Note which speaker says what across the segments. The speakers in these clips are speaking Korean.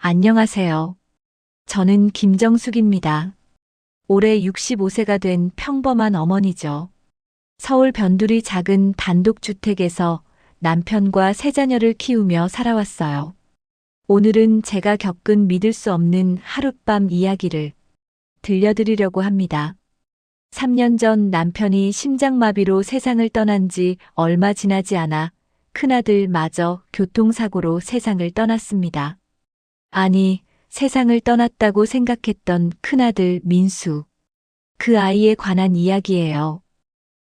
Speaker 1: 안녕하세요. 저는 김정숙입니다. 올해 65세가 된 평범한 어머니죠. 서울 변두리 작은 단독주택에서 남편과 세 자녀를 키우며 살아왔어요. 오늘은 제가 겪은 믿을 수 없는 하룻밤 이야기를 들려드리려고 합니다. 3년 전 남편이 심장마비로 세상을 떠난 지 얼마 지나지 않아 큰아들 마저 교통사고로 세상을 떠났습니다. 아니, 세상을 떠났다고 생각했던 큰아들 민수. 그 아이에 관한 이야기예요.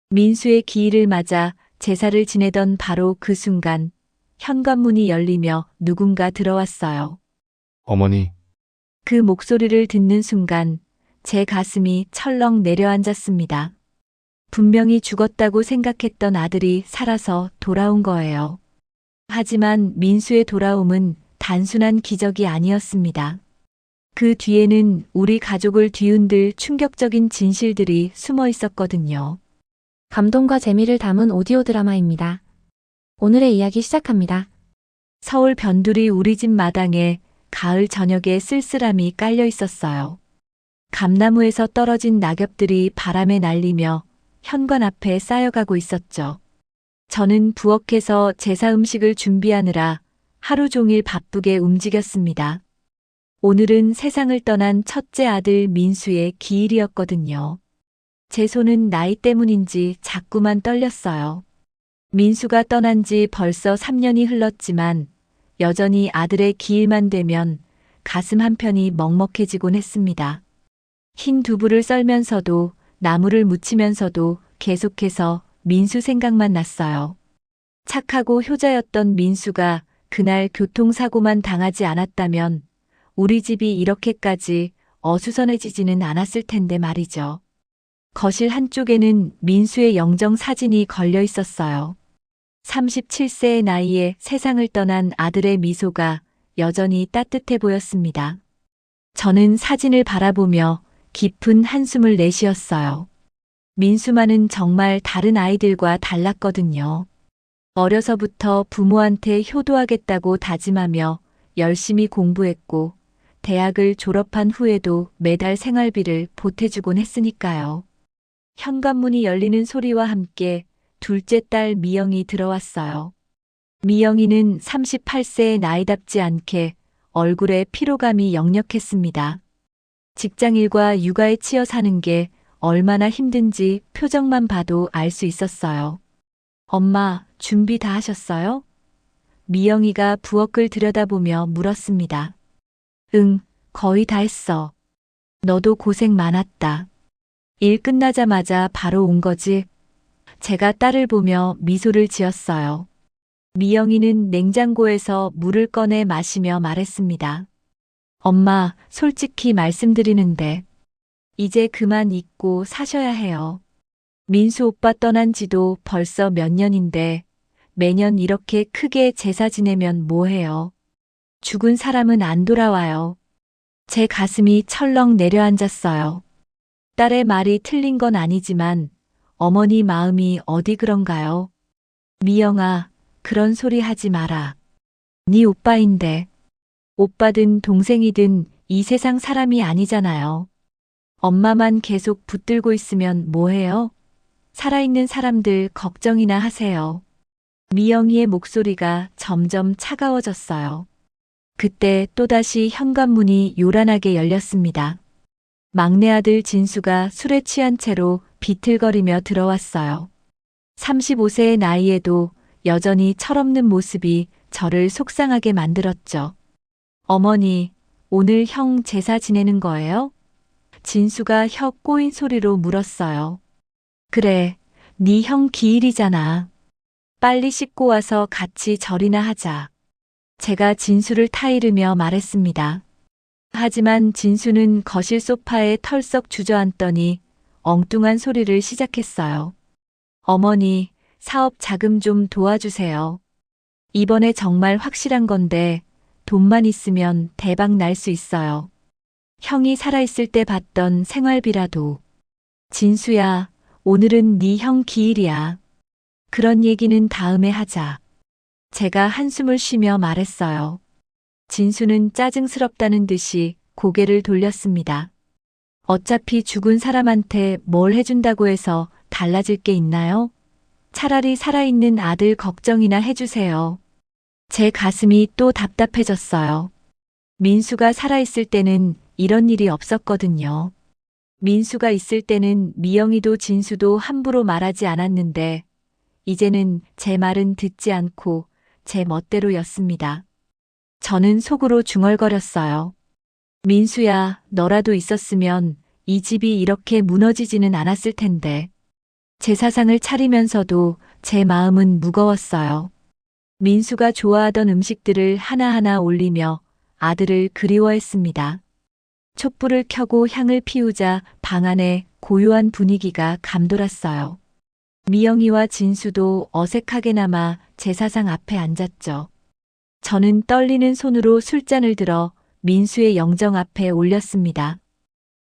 Speaker 1: 민수의 기일을 맞아 제사를 지내던 바로 그 순간 현관문이 열리며 누군가 들어왔어요.
Speaker 2: 어머니,
Speaker 1: 그 목소리를 듣는 순간 제 가슴이 철렁 내려앉았습니다. 분명히 죽었다고 생각했던 아들이 살아서 돌아온 거예요. 하지만 민수의 돌아옴은 단순한 기적이 아니었습니다. 그 뒤에는 우리 가족을 뒤흔들 충격적인 진실들이 숨어 있었거든요.
Speaker 3: 감동과 재미를 담은 오디오 드라마입니다. 오늘의 이야기 시작합니다.
Speaker 1: 서울 변두리 우리 집 마당에 가을 저녁에 쓸쓸함이 깔려 있었어요. 감나무에서 떨어진 낙엽들이 바람에 날리며 현관 앞에 쌓여가고 있었죠. 저는 부엌에서 제사 음식을 준비하느라 하루 종일 바쁘게 움직였습니다. 오늘은 세상을 떠난 첫째 아들 민수의 기일이었거든요. 제 손은 나이 때문인지 자꾸만 떨렸어요. 민수가 떠난 지 벌써 3년이 흘렀지만 여전히 아들의 기일만 되면 가슴 한편이 먹먹해지곤 했습니다. 흰 두부를 썰면서도 나무를 묻히면서도 계속해서 민수 생각만 났어요. 착하고 효자였던 민수가 그날 교통사고만 당하지 않았다면 우리 집이 이렇게까지 어수선해지지는 않았을 텐데 말이죠. 거실 한쪽에는 민수의 영정 사진이 걸려 있었어요. 37세의 나이에 세상을 떠난 아들의 미소가 여전히 따뜻해 보였습니다. 저는 사진을 바라보며 깊은 한숨을 내쉬었어요. 민수만은 정말 다른 아이들과 달랐거든요. 어려서부터 부모한테 효도하겠다고 다짐하며 열심히 공부했고 대학을 졸업한 후에도 매달 생활비를 보태주곤 했으니까요. 현관문이 열리는 소리와 함께 둘째 딸 미영이 들어왔어요. 미영이는 38세의 나이답지 않게 얼굴에 피로감이 역력했습니다. 직장일과 육아에 치여 사는 게 얼마나 힘든지 표정만 봐도 알 수 있었어요. 엄마, 준비 다 하셨어요? 미영이가 부엌을 들여다보며 물었습니다. 응, 거의 다 했어. 너도 고생 많았다. 일 끝나자마자 바로 온 거지? 제가 딸을 보며 미소를 지었어요. 미영이는 냉장고에서 물을 꺼내 마시며 말했습니다. 엄마, 솔직히 말씀드리는데 이제 그만 잊고 사셔야 해요. 민수 오빠 떠난 지도 벌써 몇 년인데 매년 이렇게 크게 제사 지내면 뭐해요? 죽은 사람은 안 돌아와요. 제 가슴이 철렁 내려앉았어요. 딸의 말이 틀린 건 아니지만 어머니 마음이 어디 그런가요? 미영아, 그런 소리 하지 마라. 네 오빠인데. 오빠든 동생이든 이 세상 사람이 아니잖아요. 엄마만 계속 붙들고 있으면 뭐해요? 살아있는 사람들 걱정이나 하세요. 미영이의 목소리가 점점 차가워졌어요. 그때 또다시 현관문이 요란하게 열렸습니다. 막내 아들 진수가 술에 취한 채로 비틀거리며 들어왔어요. 35세의 나이에도 여전히 철없는 모습이 저를 속상하게 만들었죠. 어머니, 오늘 형 제사 지내는 거예요? 진수가 혀 꼬인 소리로 물었어요. 그래, 네 형 기일이잖아. 빨리 씻고 와서 같이 절이나 하자. 제가 진수를 타이르며 말했습니다. 하지만 진수는 거실 소파에 털썩 주저앉더니 엉뚱한 소리를 시작했어요. 어머니, 사업 자금 좀 도와주세요. 이번에 정말 확실한 건데 돈만 있으면 대박 날 수 있어요. 형이 살아있을 때 받던 생활비라도. 진수야, 오늘은 네 형 기일이야. 그런 얘기는 다음에 하자. 제가 한숨을 쉬며 말했어요. 진수는 짜증스럽다는 듯이 고개를 돌렸습니다. 어차피 죽은 사람한테 뭘 해준다고 해서 달라질 게 있나요? 차라리 살아있는 아들 걱정이나 해주세요. 제 가슴이 또 답답해졌어요. 민수가 살아있을 때는 이런 일이 없었거든요. 민수가 있을 때는 미영이도 진수도 함부로 말하지 않았는데, 이제는 제 말은 듣지 않고 제 멋대로였습니다. 저는 속으로 중얼거렸어요. 민수야, 너라도 있었으면 이 집이 이렇게 무너지지는 않았을 텐데. 제사상을 차리면서도 제 마음은 무거웠어요. 민수가 좋아하던 음식들을 하나하나 올리며 아들을 그리워했습니다. 촛불을 켜고 향을 피우자 방 안에 고요한 분위기가 감돌았어요. 미영이와 진수도 어색하게나마 제사상 앞에 앉았죠. 저는 떨리는 손으로 술잔을 들어 민수의 영정 앞에 올렸습니다.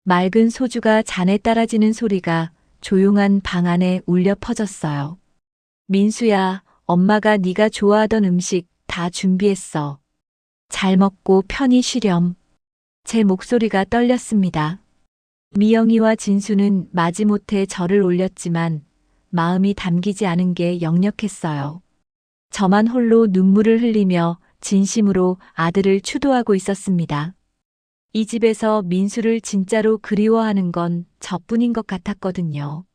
Speaker 1: 맑은 소주가 잔에 따라지는 소리가 조용한 방 안에 울려 퍼졌어요. 민수야, 엄마가 네가 좋아하던 음식 다 준비했어. 잘 먹고 편히 쉬렴. 제 목소리가 떨렸습니다. 미영이와 진수는 마지못해 저를 올렸지만 마음이 담기지 않은 게 역력했어요. 저만 홀로 눈물을 흘리며 진심으로 아들을 추도하고 있었습니다. 이 집에서 민수를 진짜로 그리워하는 건 저뿐인 것 같았거든요.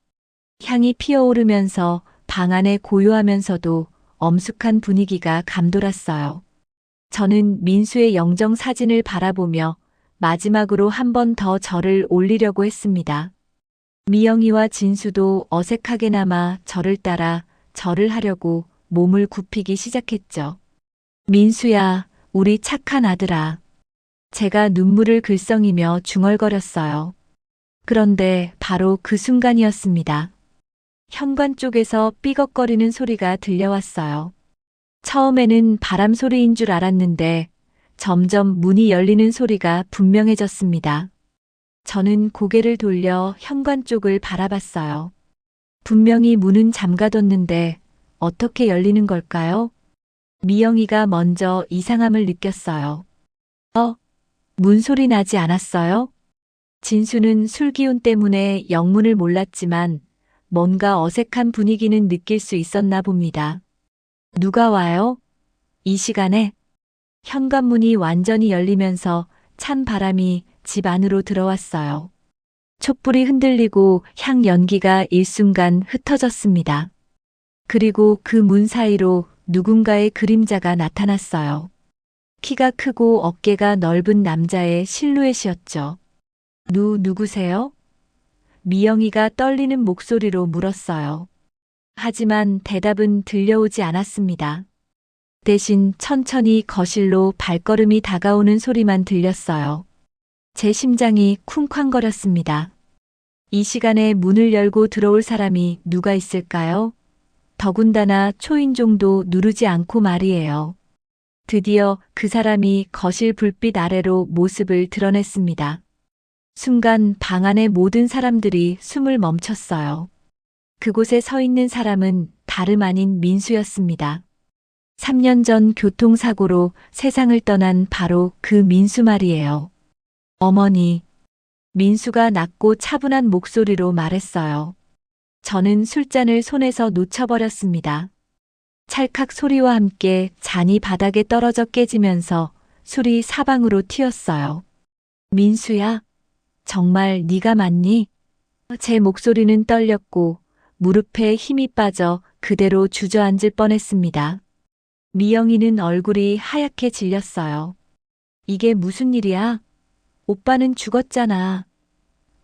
Speaker 1: 향이 피어오르면서 방 안에 고요하면서도 엄숙한 분위기가 감돌았어요. 저는 민수의 영정 사진을 바라보며 마지막으로 한 번 더 절을 올리려고 했습니다. 미영이와 진수도 어색하게나마 저를 따라 절을 하려고 몸을 굽히기 시작했죠. 민수야, 우리 착한 아들아. 제가 눈물을 글썽이며 중얼거렸어요. 그런데 바로 그 순간이었습니다. 현관 쪽에서 삐걱거리는 소리가 들려왔어요. 처음에는 바람 소리인 줄 알았는데 점점 문이 열리는 소리가 분명해졌습니다. 저는 고개를 돌려 현관 쪽을 바라봤어요. 분명히 문은 잠가뒀는데 어떻게 열리는 걸까요? 미영이가 먼저 이상함을 느꼈어요. 문소리 나지 않았어요? 진수는 술 기운 때문에 영문을 몰랐지만 뭔가 어색한 분위기는 느낄 수 있었나 봅니다. 누가 와요? 이 시간에? 현관문이 완전히 열리면서 찬 바람이 집 안으로 들어왔어요. 촛불이 흔들리고 향 연기가 일순간 흩어졌습니다. 그리고 그 문 사이로 누군가의 그림자가 나타났어요. 키가 크고 어깨가 넓은 남자의 실루엣이었죠. 누구세요? 미영이가 떨리는 목소리로 물었어요. 하지만 대답은 들려오지 않았습니다. 대신 천천히 거실로 발걸음이 다가오는 소리만 들렸어요. 제 심장이 쿵쾅거렸습니다. 이 시간에 문을 열고 들어올 사람이 누가 있을까요? 더군다나 초인종도 누르지 않고 말이에요. 드디어 그 사람이 거실 불빛 아래로 모습을 드러냈습니다. 순간 방 안의 모든 사람들이 숨을 멈췄어요. 그곳에 서 있는 사람은 다름 아닌 민수였습니다. 3년 전 교통사고로 세상을 떠난 바로 그 민수 말이에요. 어머니, 민수가 낮고 차분한 목소리로 말했어요. 저는 술잔을 손에서 놓쳐버렸습니다. 찰칵 소리와 함께 잔이 바닥에 떨어져 깨지면서 술이 사방으로 튀었어요. 민수야, 정말 네가 맞니? 제 목소리는 떨렸고 무릎에 힘이 빠져 그대로 주저앉을 뻔했습니다. 미영이는 얼굴이 하얗게 질렸어요. 이게 무슨 일이야? 오빠는 죽었잖아.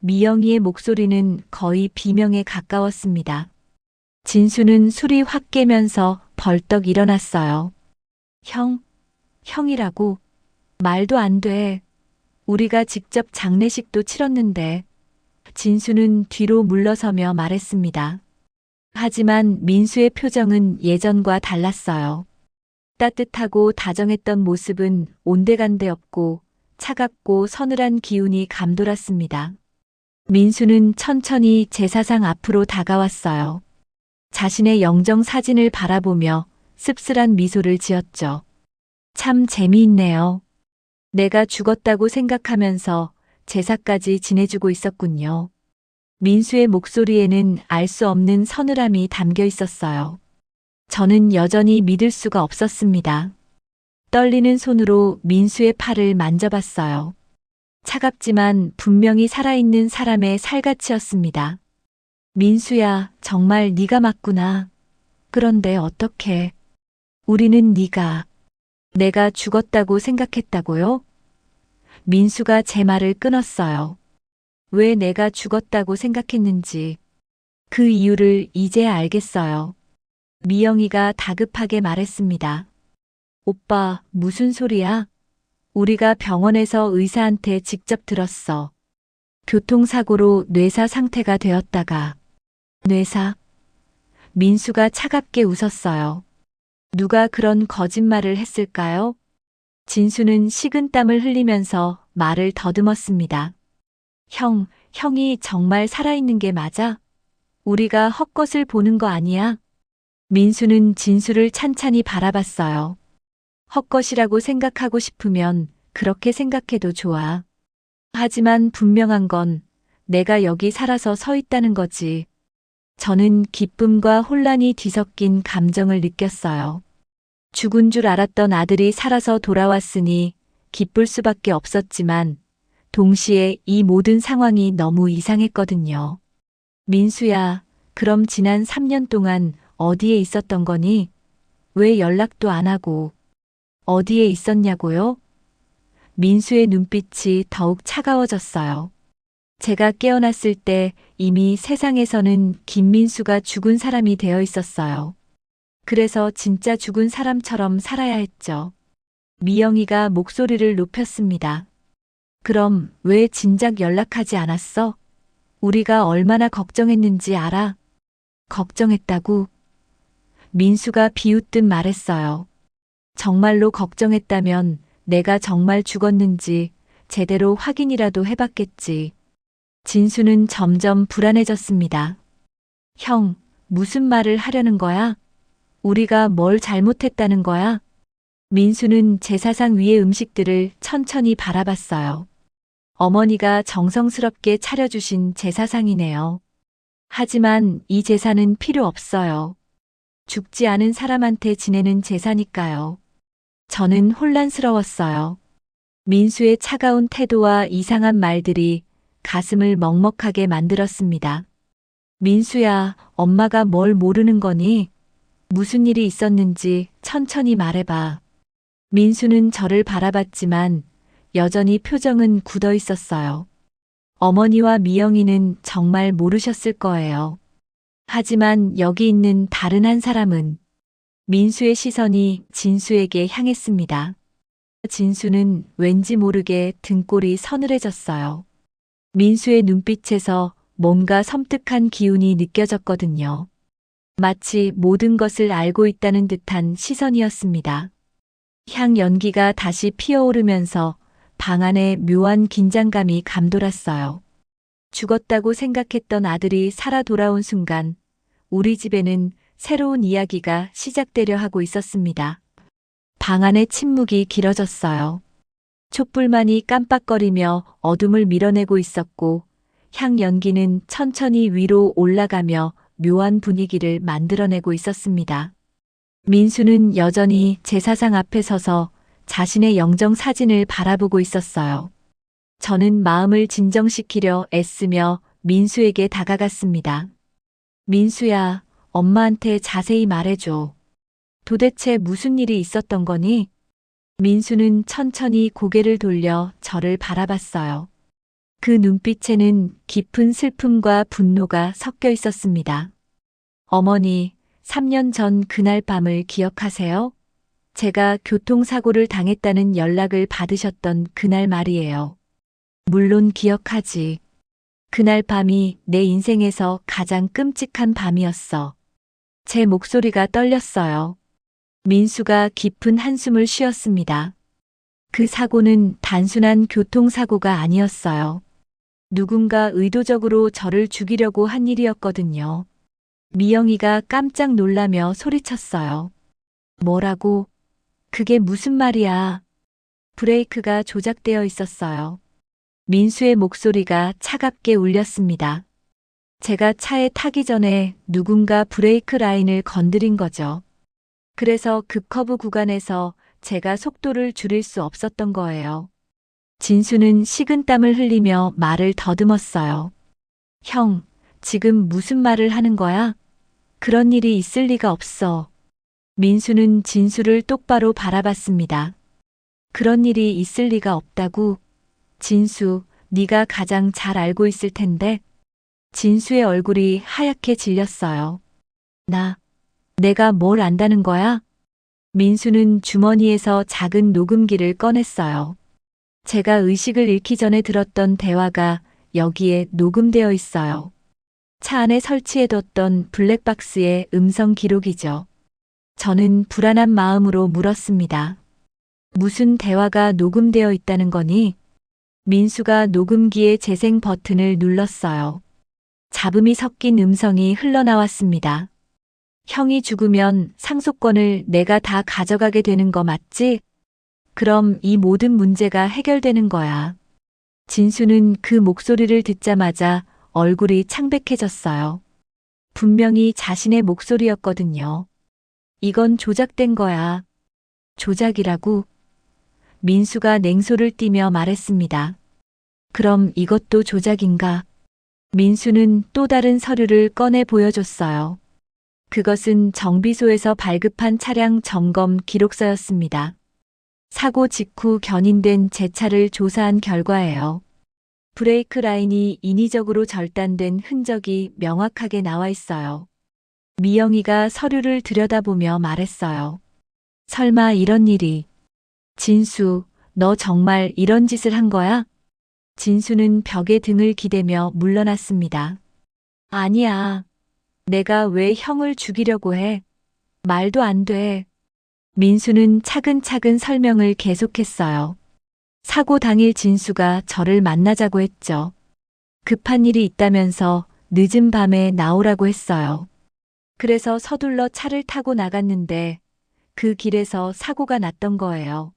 Speaker 1: 미영이의 목소리는 거의 비명에 가까웠습니다. 진수는 술이 확 깨면서 벌떡 일어났어요. 형이라고? 말도 안 돼. 우리가 직접 장례식도 치렀는데. 진수는 뒤로 물러서며 말했습니다. 하지만 민수의 표정은 예전과 달랐어요. 따뜻하고 다정했던 모습은 온데간데 없고 차갑고 서늘한 기운이 감돌았습니다. 민수는 천천히 제사상 앞으로 다가왔어요. 자신의 영정 사진을 바라보며 씁쓸한 미소를 지었죠. 참 재미있네요. 내가 죽었다고 생각하면서 제사까지 지내주고 있었군요. 민수의 목소리에는 알 수 없는 서늘함이 담겨 있었어요. 저는 여전히 믿을 수가 없었습니다. 떨리는 손으로 민수의 팔을 만져봤어요. 차갑지만 분명히 살아있는 사람의 살갗이었습니다. 민수야, 정말 네가 맞구나. 그런데 어떻게? 우리는 내가 죽었다고 생각했다고요? 민수가 제 말을 끊었어요. 왜 내가 죽었다고 생각했는지 그 이유를 이제야 알겠어요. 미영이가 다급하게 말했습니다. 오빠, 무슨 소리야? 우리가 병원에서 의사한테 직접 들었어. 교통사고로 뇌사 상태가 되었다가. 뇌사? 민수가 차갑게 웃었어요. 누가 그런 거짓말을 했을까요? 진수는 식은땀을 흘리면서 말을 더듬었습니다. 형이 정말 살아있는 게 맞아? 우리가 헛것을 보는 거 아니야? 민수는 진수를 찬찬히 바라봤어요. 헛것이라고 생각하고 싶으면 그렇게 생각해도 좋아. 하지만 분명한 건 내가 여기 살아서 서 있다는 거지. 저는 기쁨과 혼란이 뒤섞인 감정을 느꼈어요. 죽은 줄 알았던 아들이 살아서 돌아왔으니 기쁠 수밖에 없었지만 동시에 이 모든 상황이 너무 이상했거든요. 민수야, 그럼 지난 3년 동안 어디에 있었던 거니? 왜 연락도 안 하고 어디에 있었냐고요? 민수의 눈빛이 더욱 차가워졌어요. 제가 깨어났을 때 이미 세상에서는 김민수가 죽은 사람이 되어 있었어요. 그래서 진짜 죽은 사람처럼 살아야 했죠. 미영이가 목소리를 높였습니다. 그럼 왜 진작 연락하지 않았어? 우리가 얼마나 걱정했는지 알아? 걱정했다고? 민수가 비웃듯 말했어요. 정말로 걱정했다면 내가 정말 죽었는지 제대로 확인이라도 해봤겠지. 진수는 점점 불안해졌습니다. 형, 무슨 말을 하려는 거야? 우리가 뭘 잘못했다는 거야? 민수는 제사상 위의 음식들을 천천히 바라봤어요. 어머니가 정성스럽게 차려주신 제사상이네요. 하지만 이 제사는 필요 없어요. 죽지 않은 사람한테 지내는 제사니까요. 저는 혼란스러웠어요. 민수의 차가운 태도와 이상한 말들이 가슴을 먹먹하게 만들었습니다. 민수야, 엄마가 뭘 모르는 거니? 무슨 일이 있었는지 천천히 말해봐. 민수는 저를 바라봤지만 여전히 표정은 굳어 있었어요. 어머니와 미영이는 정말 모르셨을 거예요. 하지만 여기 있는 다른 한 사람은 민수의 시선이 진수에게 향했습니다. 진수는 왠지 모르게 등골이 서늘해졌어요. 민수의 눈빛에서 뭔가 섬뜩한 기운이 느껴졌거든요. 마치 모든 것을 알고 있다는 듯한 시선이었습니다. 향 연기가 다시 피어오르면서 방 안에 묘한 긴장감이 감돌았어요. 죽었다고 생각했던 아들이 살아 돌아온 순간 우리 집에는 새로운 이야기가 시작되려 하고 있었습니다. 방 안의 침묵이 길어졌어요. 촛불만이 깜빡거리며 어둠을 밀어내고 있었고 향 연기는 천천히 위로 올라가며 묘한 분위기를 만들어내고 있었습니다. 민수는 여전히 제사상 앞에 서서 자신의 영정 사진을 바라보고 있었어요. 저는 마음을 진정시키려 애쓰며 민수에게 다가갔습니다. 민수야, 엄마한테 자세히 말해줘. 도대체 무슨 일이 있었던 거니? 민수는 천천히 고개를 돌려 저를 바라봤어요. 그 눈빛에는 깊은 슬픔과 분노가 섞여 있었습니다. 어머니, 3년 전 그날 밤을 기억하세요? 제가 교통사고를 당했다는 연락을 받으셨던 그날 말이에요. 물론 기억하지. 그날 밤이 내 인생에서 가장 끔찍한 밤이었어. 제 목소리가 떨렸어요. 민수가 깊은 한숨을 쉬었습니다. 그 사고는 단순한 교통사고가 아니었어요. 누군가 의도적으로 저를 죽이려고 한 일이었거든요. 미영이가 깜짝 놀라며 소리쳤어요. 뭐라고? 그게 무슨 말이야? 브레이크가 조작되어 있었어요. 민수의 목소리가 차갑게 울렸습니다. 제가 차에 타기 전에 누군가 브레이크 라인을 건드린 거죠. 그래서 급커브 구간에서 제가 속도를 줄일 수 없었던 거예요. 진수는 식은땀을 흘리며 말을 더듬었어요. 형, 지금 무슨 말을 하는 거야? 그런 일이 있을 리가 없어. 민수는 진수를 똑바로 바라봤습니다. 그런 일이 있을 리가 없다고? 진수, 네가 가장 잘 알고 있을 텐데. 진수의 얼굴이 하얗게 질렸어요. 내가 뭘 안다는 거야? 민수는 주머니에서 작은 녹음기를 꺼냈어요. 제가 의식을 잃기 전에 들었던 대화가 여기에 녹음되어 있어요. 차 안에 설치해뒀던 블랙박스의 음성 기록이죠. 저는 불안한 마음으로 물었습니다. 무슨 대화가 녹음되어 있다는 거니? 민수가 녹음기의 재생 버튼을 눌렀어요. 잡음이 섞인 음성이 흘러나왔습니다. 형이 죽으면 상속권을 내가 다 가져가게 되는 거 맞지? 그럼 이 모든 문제가 해결되는 거야. 진수는 그 목소리를 듣자마자 얼굴이 창백해졌어요. 분명히 자신의 목소리였거든요. 이건 조작된 거야. 조작이라고? 민수가 냉소를 띠며 말했습니다. 그럼 이것도 조작인가? 민수는 또 다른 서류를 꺼내 보여줬어요. 그것은 정비소에서 발급한 차량 점검 기록서였습니다. 사고 직후 견인된 제 차를 조사한 결과예요. 브레이크 라인이 인위적으로 절단된 흔적이 명확하게 나와 있어요. 미영이가 서류를 들여다보며 말했어요. 설마 이런 일이. 진수, 너 정말 이런 짓을 한 거야? 진수는 벽에 등을 기대며 물러났습니다. 아니야. 내가 왜 형을 죽이려고 해? 말도 안 돼. 민수는 차근차근 설명을 계속했어요. 사고 당일 진수가 저를 만나자고 했죠. 급한 일이 있다면서 늦은 밤에 나오라고 했어요. 그래서 서둘러 차를 타고 나갔는데 그 길에서 사고가 났던 거예요.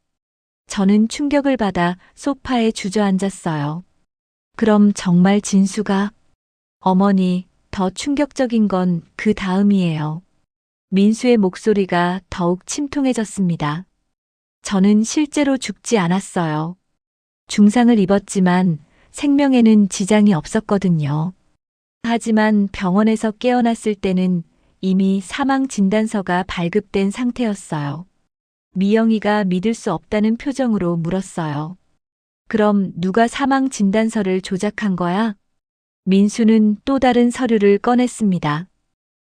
Speaker 1: 저는 충격을 받아 소파에 주저앉았어요. 그럼 정말 진수가? 어머니, 더 충격적인 건 그 다음이에요. 민수의 목소리가 더욱 침통해졌습니다. 저는 실제로 죽지 않았어요. 중상을 입었지만 생명에는 지장이 없었거든요. 하지만 병원에서 깨어났을 때는 이미 사망 진단서가 발급된 상태였어요. 미영이가 믿을 수 없다는 표정으로 물었어요. 그럼 누가 사망 진단서를 조작한 거야? 민수는 또 다른 서류를 꺼냈습니다.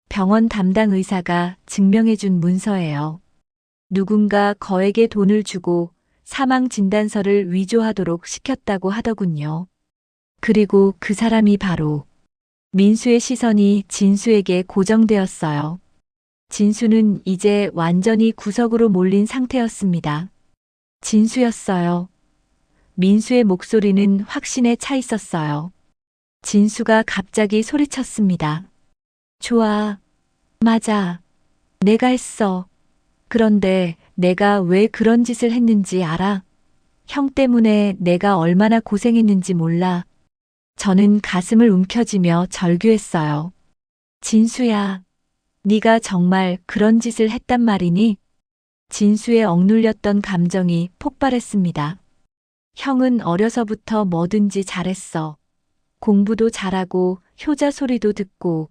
Speaker 1: 병원 담당 의사가 증명해준 문서예요. 누군가 거액의 돈을 주고 사망 진단서를 위조하도록 시켰다고 하더군요. 그리고 그 사람이 바로 민수의 시선이 진수에게 고정되었어요. 진수는 이제 완전히 구석으로 몰린 상태였습니다. 진수였어요. 민수의 목소리는 확신에 차 있었어요. 진수가 갑자기 소리쳤습니다. 좋아. 맞아. 내가 했어. 그런데 내가 왜 그런 짓을 했는지 알아? 형 때문에 내가 얼마나 고생했는지 몰라. 저는 가슴을 움켜쥐며 절규했어요. 진수야, 네가 정말 그런 짓을 했단 말이니? 진수의 억눌렸던 감정이 폭발했습니다. 형은 어려서부터 뭐든지 잘했어. 공부도 잘하고 효자 소리도 듣고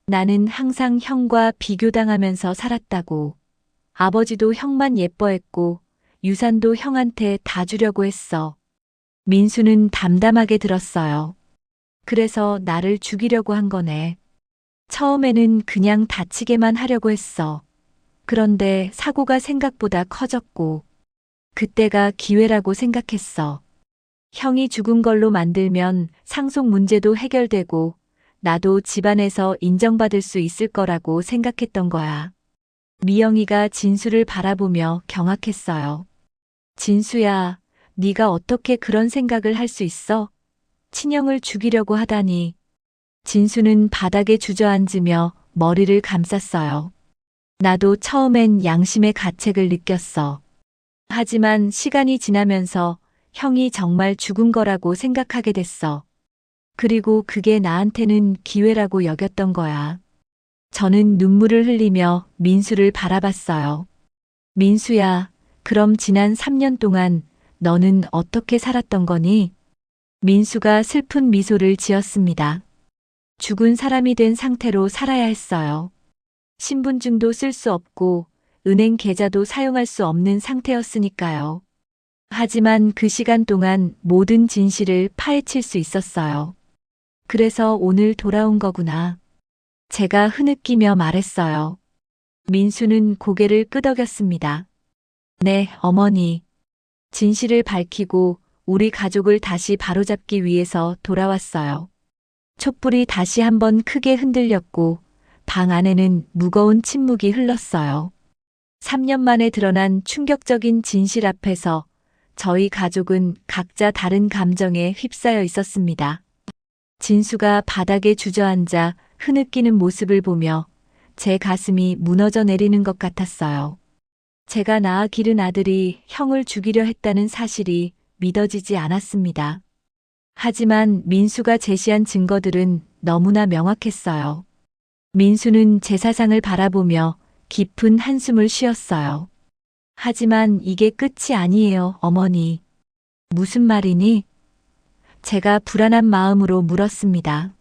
Speaker 1: 나는 항상 형과 비교당하면서 살았다고. 아버지도 형만 예뻐했고 유산도 형한테 다 주려고 했어. 민수는 담담하게 들었어요. 그래서 나를 죽이려고 한 거네. 처음에는 그냥 다치게만 하려고 했어. 그런데 사고가 생각보다 커졌고 그때가 기회라고 생각했어. 형이 죽은 걸로 만들면 상속 문제도 해결되고 나도 집안에서 인정받을 수 있을 거라고 생각했던 거야. 미영이가 진수를 바라보며 경악했어요. 진수야, 네가 어떻게 그런 생각을 할 수 있어? 친형을 죽이려고 하다니. 진수는 바닥에 주저앉으며 머리를 감쌌어요. 나도 처음엔 양심의 가책을 느꼈어. 하지만 시간이 지나면서 형이 정말 죽은 거라고 생각하게 됐어. 그리고 그게 나한테는 기회라고 여겼던 거야. 저는 눈물을 흘리며 민수를 바라봤어요. 민수야, 그럼 지난 3년 동안 너는 어떻게 살았던 거니? 민수가 슬픈 미소를 지었습니다. 죽은 사람이 된 상태로 살아야 했어요. 신분증도 쓸 수 없고 은행 계좌도 사용할 수 없는 상태였으니까요. 하지만 그 시간 동안 모든 진실을 파헤칠 수 있었어요. 그래서 오늘 돌아온 거구나. 제가 흐느끼며 말했어요. 민수는 고개를 끄덕였습니다. 네, 어머니. 진실을 밝히고 우리 가족을 다시 바로잡기 위해서 돌아왔어요. 촛불이 다시 한번 크게 흔들렸고 방 안에는 무거운 침묵이 흘렀어요. 3년 만에 드러난 충격적인 진실 앞에서 저희 가족은 각자 다른 감정에 휩싸여 있었습니다. 진수가 바닥에 주저앉아 흐느끼는 모습을 보며 제 가슴이 무너져 내리는 것 같았어요. 제가 낳아 기른 아들이 형을 죽이려 했다는 사실이 믿어지지 않았습니다. 하지만 민수가 제시한 증거들은 너무나 명확했어요. 민수는 제 사상을 바라보며 깊은 한숨을 쉬었어요. 하지만 이게 끝이 아니에요, 어머니. 무슨 말이니? 제가 불안한 마음으로 물었습니다.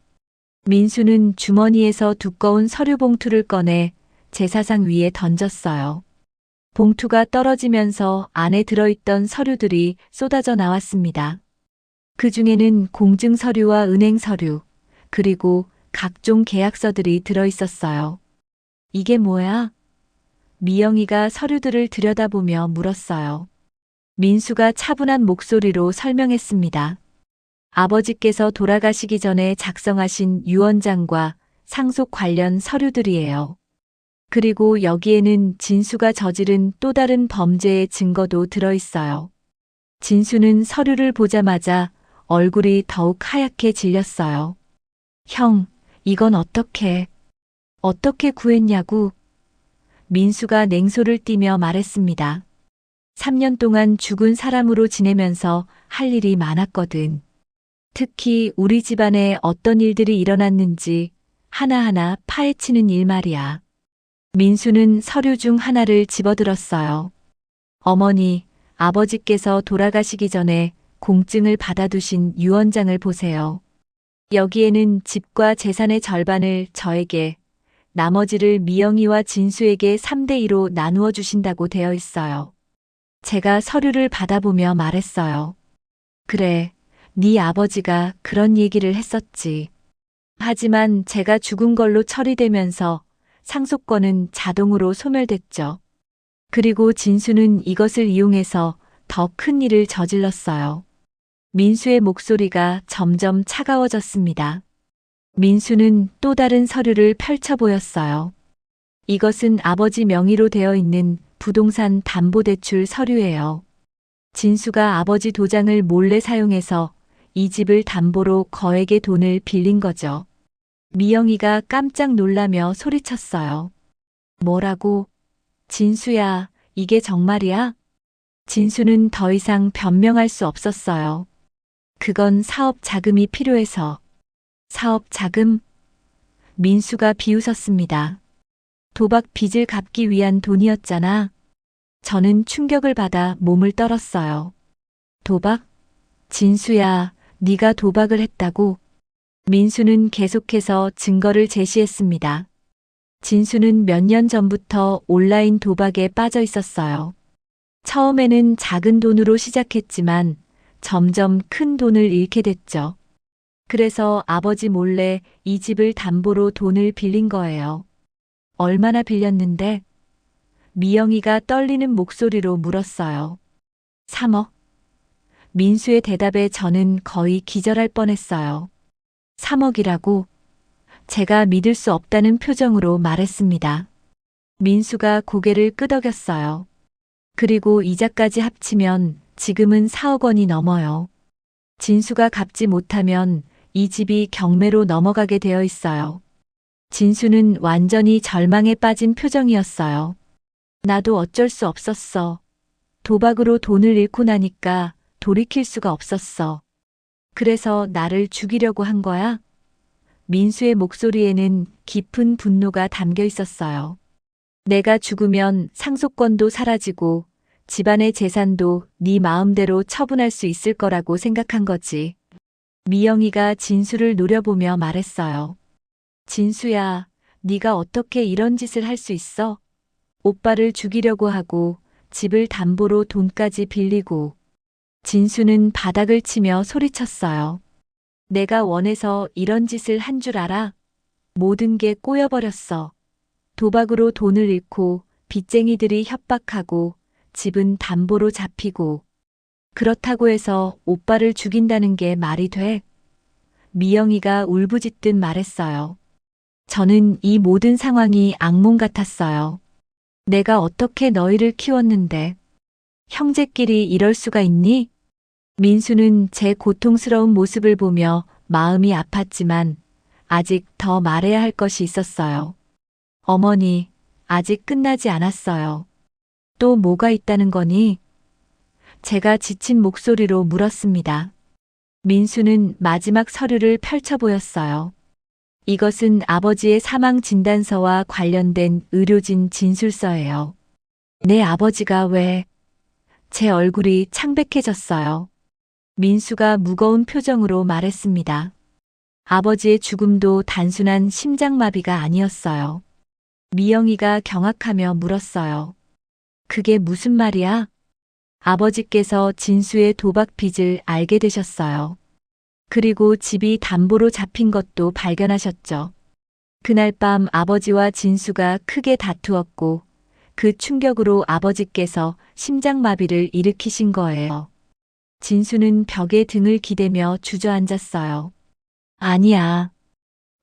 Speaker 1: 민수는 주머니에서 두꺼운 서류 봉투를 꺼내 제 사상 위에 던졌어요. 봉투가 떨어지면서 안에 들어있던 서류들이 쏟아져 나왔습니다. 그 중에는 공증 서류와 은행 서류, 그리고 각종 계약서들이 들어있었어요. 이게 뭐야? 미영이가 서류들을 들여다보며 물었어요. 민수가 차분한 목소리로 설명했습니다. 아버지께서 돌아가시기 전에 작성하신 유언장과 상속 관련 서류들이에요. 그리고 여기에는 진수가 저지른 또 다른 범죄의 증거도 들어있어요. 진수는 서류를 보자마자 얼굴이 더욱 하얗게 질렸어요. 형, 이건 어떻게 구했냐고? 민수가 냉소를 띠며 말했습니다. 3년 동안 죽은 사람으로 지내면서 할 일이 많았거든. 특히 우리 집안에 어떤 일들이 일어났는지 하나하나 파헤치는 일 말이야. 민수는 서류 중 하나를 집어들었어요. 어머니, 아버지께서 돌아가시기 전에 공증을 받아두신 유언장을 보세요. 여기에는 집과 재산의 절반을 저에게, 나머지를 미영이와 진수에게 3대2로 나누어 주신다고 되어 있어요. 제가 서류를 받아보며 말했어요. 그래, 네 아버지가 그런 얘기를 했었지. 하지만 제가 죽은 걸로 처리되면서 상속권은 자동으로 소멸됐죠. 그리고 진수는 이것을 이용해서 더 큰 일을 저질렀어요. 민수의 목소리가 점점 차가워졌습니다. 민수는 또 다른 서류를 펼쳐 보였어요. 이것은 아버지 명의로 되어 있는 부동산 담보대출 서류예요. 진수가 아버지 도장을 몰래 사용해서 이 집을 담보로 거액의 돈을 빌린 거죠. 미영이가 깜짝 놀라며 소리쳤어요. 뭐라고? 진수야, 이게 정말이야? 진수는 더 이상 변명할 수 없었어요. 그건 사업 자금이 필요해서. 사업 자금? 민수가 비웃었습니다. 도박 빚을 갚기 위한 돈이었잖아. 저는 충격을 받아 몸을 떨었어요. 도박? 진수야, 네가 도박을 했다고? 민수는 계속해서 증거를 제시했습니다. 진수는 몇 년 전부터 온라인 도박에 빠져 있었어요. 처음에는 작은 돈으로 시작했지만 점점 큰 돈을 잃게 됐죠. 그래서 아버지 몰래 이 집을 담보로 돈을 빌린 거예요. 얼마나 빌렸는데? 미영이가 떨리는 목소리로 물었어요. 3억. 민수의 대답에 저는 거의 기절할 뻔했어요. 3억이라고? 제가 믿을 수 없다는 표정으로 말했습니다. 민수가 고개를 끄덕였어요. 그리고 이자까지 합치면 지금은 4억 원이 넘어요. 진수가 갚지 못하면 이 집이 경매로 넘어가게 되어 있어요. 진수는 완전히 절망에 빠진 표정이었어요. 나도 어쩔 수 없었어. 도박으로 돈을 잃고 나니까 돌이킬 수가 없었어. 그래서 나를 죽이려고 한 거야? 민수의 목소리에는 깊은 분노가 담겨 있었어요. 내가 죽으면 상속권도 사라지고 집안의 재산도 네 마음대로 처분할 수 있을 거라고 생각한 거지. 미영이가 진수를 노려보며 말했어요. 진수야, 네가 어떻게 이런 짓을 할 수 있어? 오빠를 죽이려고 하고 집을 담보로 돈까지 빌리고. 진수는 바닥을 치며 소리쳤어요. 내가 원해서 이런 짓을 한 줄 알아? 모든 게 꼬여버렸어. 도박으로 돈을 잃고 빚쟁이들이 협박하고 집은 담보로 잡히고. 그렇다고 해서 오빠를 죽인다는 게 말이 돼? 미영이가 울부짖듯 말했어요. 저는 이 모든 상황이 악몽 같았어요. 내가 어떻게 너희를 키웠는데. 형제끼리 이럴 수가 있니? 민수는 제 고통스러운 모습을 보며 마음이 아팠지만 아직 더 말해야 할 것이 있었어요. 어머니, 아직 끝나지 않았어요. 또 뭐가 있다는 거니? 제가 지친 목소리로 물었습니다. 민수는 마지막 서류를 펼쳐 보였어요. 이것은 아버지의 사망 진단서와 관련된 의료진 진술서예요. 내 아버지가 왜? 제 얼굴이 창백해졌어요. 민수가 무거운 표정으로 말했습니다. 아버지의 죽음도 단순한 심장마비가 아니었어요. 미영이가 경악하며 물었어요. 그게 무슨 말이야? 아버지께서 진수의 도박 빚을 알게 되셨어요. 그리고 집이 담보로 잡힌 것도 발견하셨죠. 그날 밤 아버지와 진수가 크게 다투었고 그 충격으로 아버지께서 심장마비를 일으키신 거예요. 진수는 벽에 등을 기대며 주저앉았어요. 아니야.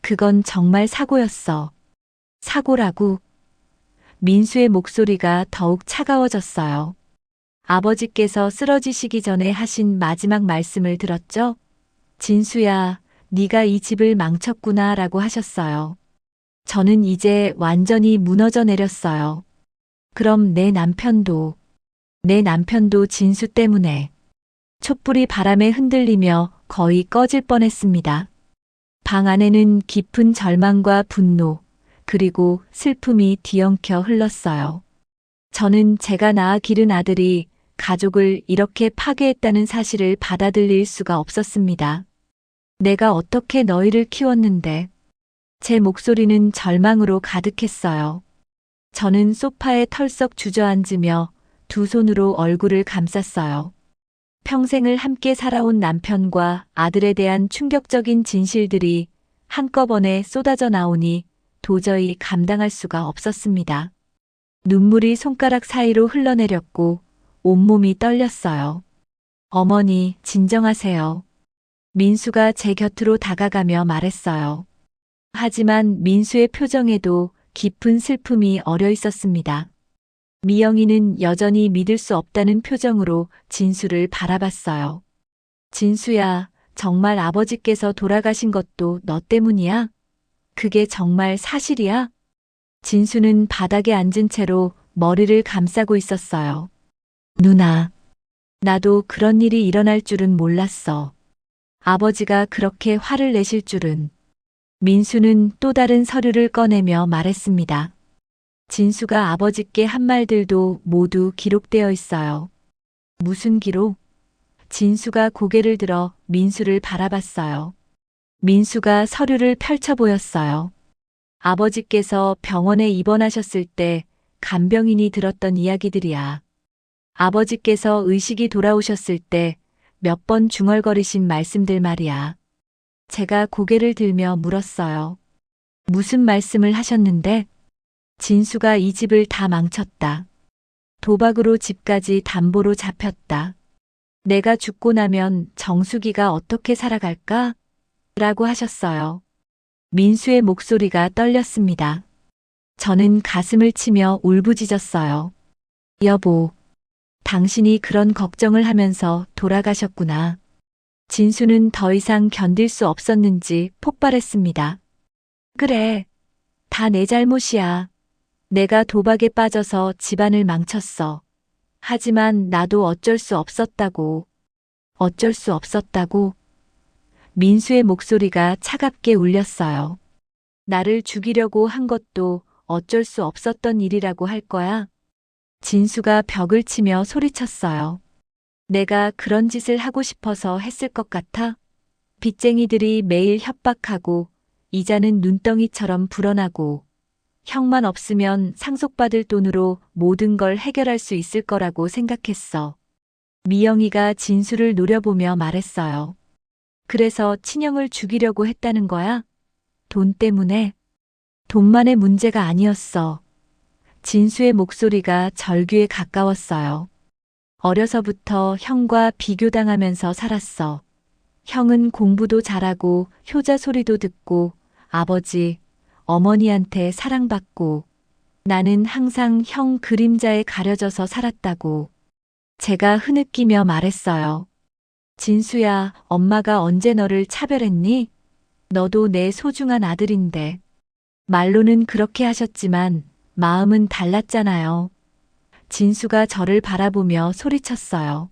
Speaker 1: 그건 정말 사고였어. 사고라고? 민수의 목소리가 더욱 차가워졌어요. 아버지께서 쓰러지시기 전에 하신 마지막 말씀을 들었죠? 진수야, 네가 이 집을 망쳤구나 라고 하셨어요. 저는 이제 완전히 무너져 내렸어요. 그럼 내 남편도 진수 때문에. 촛불이 바람에 흔들리며 거의 꺼질 뻔했습니다. 방 안에는 깊은 절망과 분노, 그리고 슬픔이 뒤엉켜 흘렀어요. 저는 제가 낳아 기른 아들이 가족을 이렇게 파괴했다는 사실을 받아들일 수가 없었습니다. 내가 어떻게 너희를 키웠는데. 제 목소리는 절망으로 가득했어요. 저는 소파에 털썩 주저앉으며 두 손으로 얼굴을 감쌌어요. 평생을 함께 살아온 남편과 아들에 대한 충격적인 진실들이 한꺼번에 쏟아져 나오니 도저히 감당할 수가 없었습니다. 눈물이 손가락 사이로 흘러내렸고 온몸이 떨렸어요. 어머니, 진정하세요. 민수가 제 곁으로 다가가며 말했어요. 하지만 민수의 표정에도 깊은 슬픔이 어려 있었습니다. 미영이는 여전히 믿을 수 없다는 표정으로 진수를 바라봤어요. 진수야, 정말 아버지께서 돌아가신 것도 너 때문이야? 그게 정말 사실이야? 진수는 바닥에 앉은 채로 머리를 감싸고 있었어요. 누나, 나도 그런 일이 일어날 줄은 몰랐어. 아버지가 그렇게 화를 내실 줄은. 민수는 또 다른 서류를 꺼내며 말했습니다. 진수가 아버지께 한 말들도 모두 기록되어 있어요. 무슨 기록? 진수가 고개를 들어 민수를 바라봤어요. 민수가 서류를 펼쳐 보였어요. 아버지께서 병원에 입원하셨을 때 간병인이 들었던 이야기들이야. 아버지께서 의식이 돌아오셨을 때 몇 번 중얼거리신 말씀들 말이야. 제가 고개를 들며 물었어요. 무슨 말씀을 하셨는데? 진수가 이 집을 다 망쳤다. 도박으로 집까지 담보로 잡혔다. 내가 죽고 나면 정수기가 어떻게 살아갈까? 라고 하셨어요. 민수의 목소리가 떨렸습니다. 저는 가슴을 치며 울부짖었어요. 여보, 당신이 그런 걱정을 하면서 돌아가셨구나. 진수는 더 이상 견딜 수 없었는지 폭발했습니다. 그래, 다 내 잘못이야. 내가 도박에 빠져서 집안을 망쳤어. 하지만 나도 어쩔 수 없었다고. 어쩔 수 없었다고. 민수의 목소리가 차갑게 울렸어요. 나를 죽이려고 한 것도 어쩔 수 없었던 일이라고 할 거야. 진수가 벽을 치며 소리쳤어요. 내가 그런 짓을 하고 싶어서 했을 것 같아? 빚쟁이들이 매일 협박하고 이자는 눈덩이처럼 불어나고 형만 없으면 상속받을 돈으로 모든 걸 해결할 수 있을 거라고 생각했어. 미영이가 진수를 노려보며 말했어요. 그래서 친형을 죽이려고 했다는 거야? 돈 때문에? 돈만의 문제가 아니었어. 진수의 목소리가 절규에 가까웠어요. 어려서부터 형과 비교당하면서 살았어. 형은 공부도 잘하고 효자 소리도 듣고 아버지, 어머니한테 사랑받고 나는 항상 형 그림자에 가려져서 살았다고. 제가 흐느끼며 말했어요. 진수야, 엄마가 언제 너를 차별했니? 너도 내 소중한 아들인데. 말로는 그렇게 하셨지만 마음은 달랐잖아요. 진수가 저를 바라보며 소리쳤어요.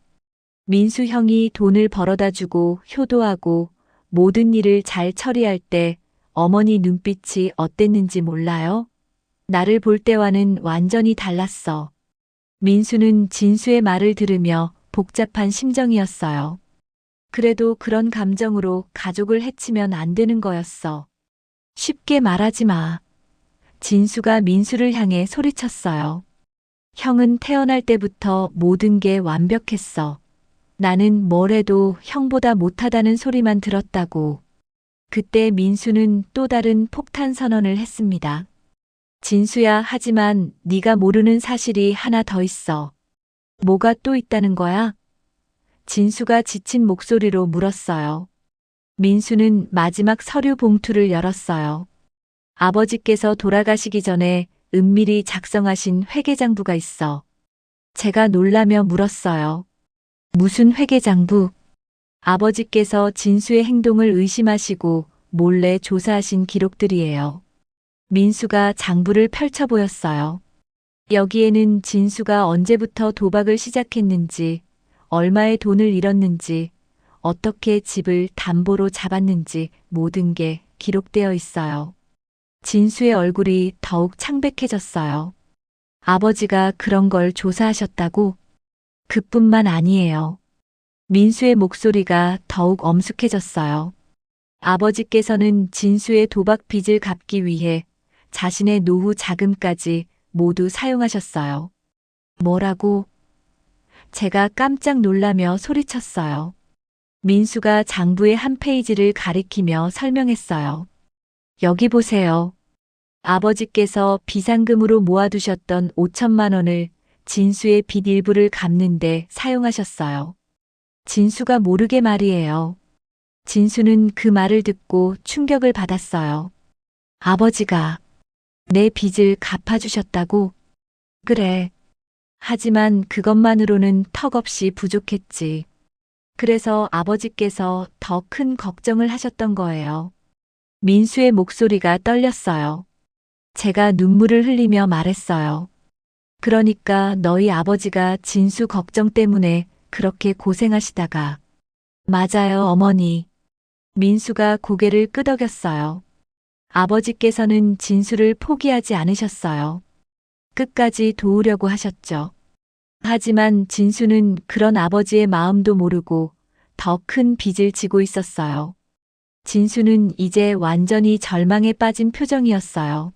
Speaker 1: 민수 형이 돈을 벌어다 주고 효도하고 모든 일을 잘 처리할 때 어머니 눈빛이 어땠는지 몰라요? 나를 볼 때와는 완전히 달랐어. 민수는 진수의 말을 들으며 복잡한 심정이었어요. 그래도 그런 감정으로 가족을 해치면 안 되는 거였어. 쉽게 말하지 마. 진수가 민수를 향해 소리쳤어요. 형은 태어날 때부터 모든 게 완벽했어. 나는 뭘 해도 형보다 못하다는 소리만 들었다고. 그때 민수는 또 다른 폭탄 선언을 했습니다. 진수야, 하지만 네가 모르는 사실이 하나 더 있어. 뭐가 또 있다는 거야? 진수가 지친 목소리로 물었어요. 민수는 마지막 서류 봉투를 열었어요. 아버지께서 돌아가시기 전에 은밀히 작성하신 회계장부가 있어. 제가 놀라며 물었어요. 무슨 회계장부? 아버지께서 진수의 행동을 의심하시고 몰래 조사하신 기록들이에요. 민수가 장부를 펼쳐 보였어요. 여기에는 진수가 언제부터 도박을 시작했는지, 얼마의 돈을 잃었는지, 어떻게 집을 담보로 잡았는지 모든 게 기록되어 있어요. 진수의 얼굴이 더욱 창백해졌어요. 아버지가 그런 걸 조사하셨다고? 그뿐만 아니에요. 민수의 목소리가 더욱 엄숙해졌어요. 아버지께서는 진수의 도박 빚을 갚기 위해 자신의 노후 자금까지 모두 사용하셨어요. 뭐라고? 제가 깜짝 놀라며 소리쳤어요. 민수가 장부의 한 페이지를 가리키며 설명했어요. 여기 보세요. 아버지께서 비상금으로 모아두셨던 5천만 원을 진수의 빚 일부를 갚는데 사용하셨어요. 진수가 모르게 말이에요. 진수는 그 말을 듣고 충격을 받았어요. 아버지가 내 빚을 갚아주셨다고? 그래. 하지만 그것만으로는 턱없이 부족했지. 그래서 아버지께서 더 큰 걱정을 하셨던 거예요. 민수의 목소리가 떨렸어요. 제가 눈물을 흘리며 말했어요. 그러니까 너희 아버지가 진수 걱정 때문에 그렇게 고생하시다가. 맞아요, 어머니. 민수가 고개를 끄덕였어요. 아버지께서는 진수를 포기하지 않으셨어요. 끝까지 도우려고 하셨죠. 하지만 진수는 그런 아버지의 마음도 모르고 더 큰 빚을 지고 있었어요. 진수는 이제 완전히 절망에 빠진 표정이었어요.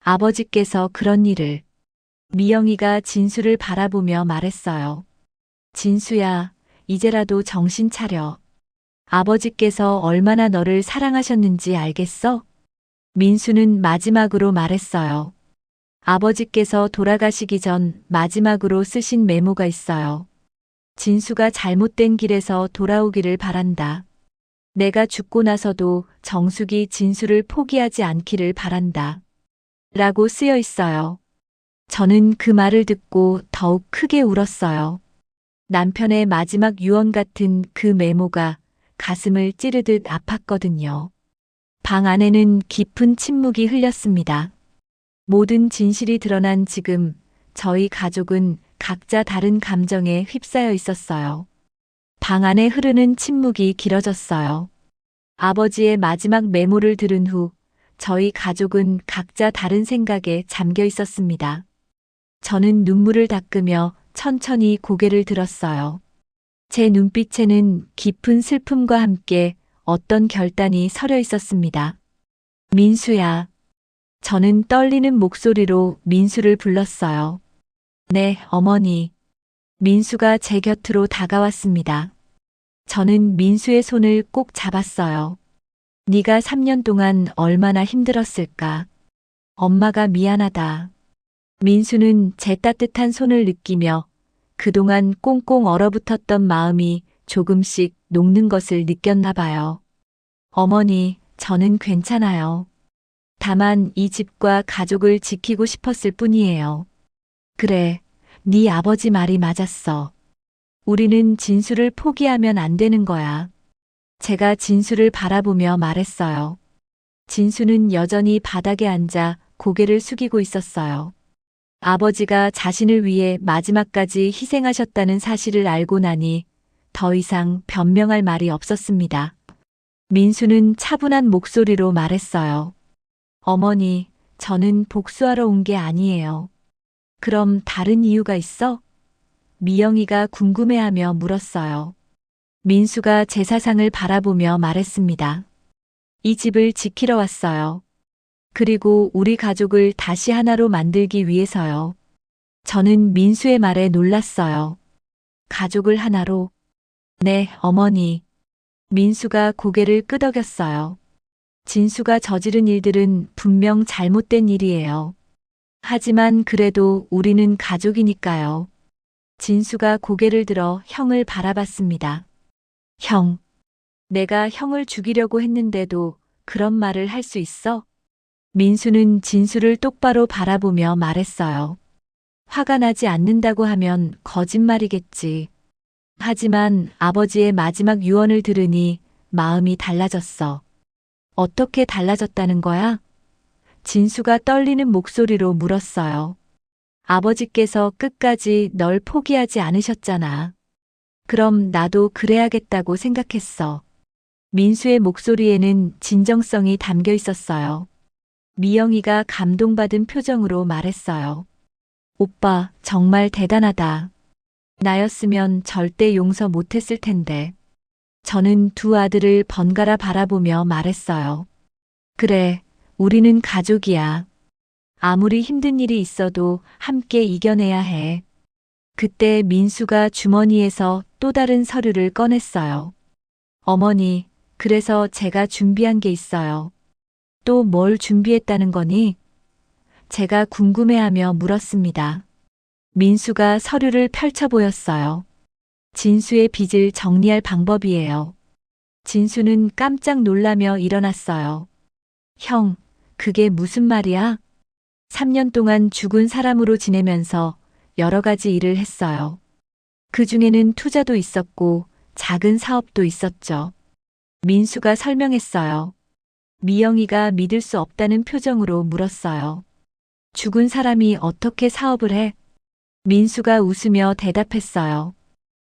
Speaker 1: 아버지께서 그런 일을. 미영이가 진수를 바라보며 말했어요. 진수야, 이제라도 정신 차려. 아버지께서 얼마나 너를 사랑하셨는지 알겠어? 민수는 마지막으로 말했어요. 아버지께서 돌아가시기 전 마지막으로 쓰신 메모가 있어요. 진수가 잘못된 길에서 돌아오기를 바란다. 내가 죽고 나서도 정숙이 진수를 포기하지 않기를 바란다. 라고 쓰여 있어요. 저는 그 말을 듣고 더욱 크게 울었어요. 남편의 마지막 유언 같은 그 메모가 가슴을 찌르듯 아팠거든요. 방 안에는 깊은 침묵이 흘렸습니다. 모든 진실이 드러난 지금 저희 가족은 각자 다른 감정에 휩싸여 있었어요. 방 안에 흐르는 침묵이 길어졌어요. 아버지의 마지막 메모를 들은 후 저희 가족은 각자 다른 생각에 잠겨 있었습니다. 저는 눈물을 닦으며 천천히 고개를 들었어요. 제 눈빛에는 깊은 슬픔과 함께 어떤 결단이 서려 있었습니다. 민수야. 저는 떨리는 목소리로 민수를 불렀어요. 네, 어머니. 민수가 제 곁으로 다가왔습니다. 저는 민수의 손을 꼭 잡았어요. 네가 3년 동안 얼마나 힘들었을까. 엄마가 미안하다. 민수는 제 따뜻한 손을 느끼며 그동안 꽁꽁 얼어붙었던 마음이 조금씩 녹는 것을 느꼈나 봐요. 어머니, 저는 괜찮아요. 다만 이 집과 가족을 지키고 싶었을 뿐이에요. 그래, 네 아버지 말이 맞았어. 우리는 진수를 포기하면 안 되는 거야. 제가 진수를 바라보며 말했어요. 진수는 여전히 바닥에 앉아 고개를 숙이고 있었어요. 아버지가 자신을 위해 마지막까지 희생하셨다는 사실을 알고 나니 더 이상 변명할 말이 없었습니다. 민수는 차분한 목소리로 말했어요. 어머니, 저는 복수하러 온 게 아니에요. 그럼 다른 이유가 있어? 미영이가 궁금해하며 물었어요. 민수가 제 사상을 바라보며 말했습니다. 이 집을 지키러 왔어요. 그리고 우리 가족을 다시 하나로 만들기 위해서요. 저는 민수의 말에 놀랐어요. 가족을 하나로? 네, 어머니. 민수가 고개를 끄덕였어요. 진수가 저지른 일들은 분명 잘못된 일이에요. 하지만 그래도 우리는 가족이니까요. 진수가 고개를 들어 형을 바라봤습니다. 형. 내가 형을 죽이려고 했는데도 그런 말을 할 수 있어? 민수는 진수를 똑바로 바라보며 말했어요. 화가 나지 않는다고 하면 거짓말이겠지. 하지만 아버지의 마지막 유언을 들으니 마음이 달라졌어. 어떻게 달라졌다는 거야? 진수가 떨리는 목소리로 물었어요. 아버지께서 끝까지 널 포기하지 않으셨잖아. 그럼 나도 그래야겠다고 생각했어. 민수의 목소리에는 진정성이 담겨 있었어요. 미영이가 감동받은 표정으로 말했어요. 오빠, 정말 대단하다. 나였으면 절대 용서 못했을 텐데. 저는 두 아들을 번갈아 바라보며 말했어요. 그래, 우리는 가족이야. 아무리 힘든 일이 있어도 함께 이겨내야 해. 그때 민수가 주머니에서 또 다른 서류를 꺼냈어요. 어머니, 그래서 제가 준비한 게 있어요. 또 뭘 준비했다는 거니? 제가 궁금해하며 물었습니다. 민수가 서류를 펼쳐 보였어요. 진수의 빚을 정리할 방법이에요. 진수는 깜짝 놀라며 일어났어요. 형, 그게 무슨 말이야? 3년 동안 죽은 사람으로 지내면서 여러 가지 일을 했어요. 그 중에는 투자도 있었고 작은 사업도 있었죠. 민수가 설명했어요. 미영이가 믿을 수 없다는 표정으로 물었어요. 죽은 사람이 어떻게 사업을 해? 민수가 웃으며 대답했어요.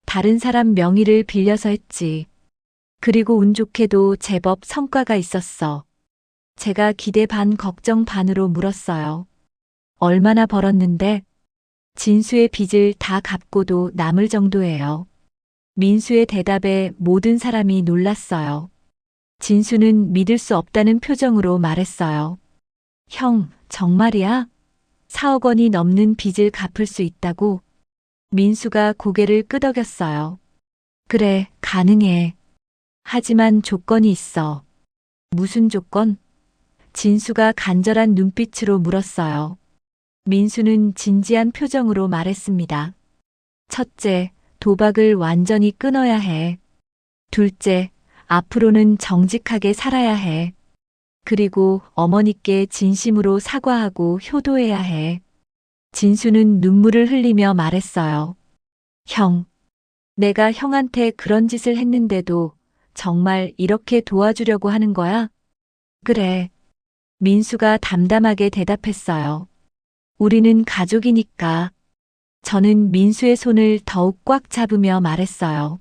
Speaker 1: 다른 사람 명의를 빌려서 했지. 그리고 운 좋게도 제법 성과가 있었어. 제가 기대 반 걱정 반으로 물었어요. 얼마나 벌었는데? 진수의 빚을 다 갚고도 남을 정도예요. 민수의 대답에 모든 사람이 놀랐어요. 진수는 믿을 수 없다는 표정으로 말했어요. 형, 정말이야? 4억 원이 넘는 빚을 갚을 수 있다고? 민수가 고개를 끄덕였어요. 그래, 가능해. 하지만 조건이 있어. 무슨 조건? 진수가 간절한 눈빛으로 물었어요. 민수는 진지한 표정으로 말했습니다. 첫째, 도박을 완전히 끊어야 해. 둘째, 앞으로는 정직하게 살아야 해. 그리고 어머니께 진심으로 사과하고 효도해야 해. 진수는 눈물을 흘리며 말했어요. 형, 내가 형한테 그런 짓을 했는데도 정말 이렇게 도와주려고 하는 거야? 그래. 민수가 담담하게 대답했어요. 우리는 가족이니까. 저는 민수의 손을 더욱 꽉 잡으며 말했어요.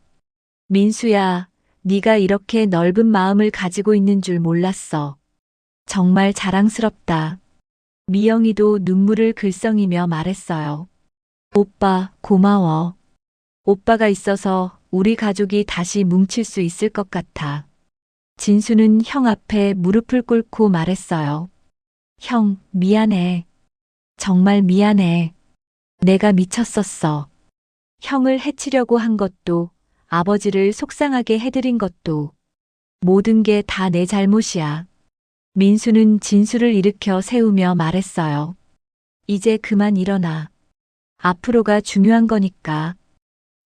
Speaker 1: 민수야, 네가 이렇게 넓은 마음을 가지고 있는 줄 몰랐어. 정말 자랑스럽다. 미영이도 눈물을 글썽이며 말했어요. 오빠, 고마워. 오빠가 있어서 우리 가족이 다시 뭉칠 수 있을 것 같아. 진수는 형 앞에 무릎을 꿇고 말했어요. 형, 미안해. 정말 미안해. 내가 미쳤었어. 형을 해치려고 한 것도, 아버지를 속상하게 해드린 것도, 모든 게 다 내 잘못이야. 민수는 진수를 일으켜 세우며 말했어요. 이제 그만 일어나. 앞으로가 중요한 거니까.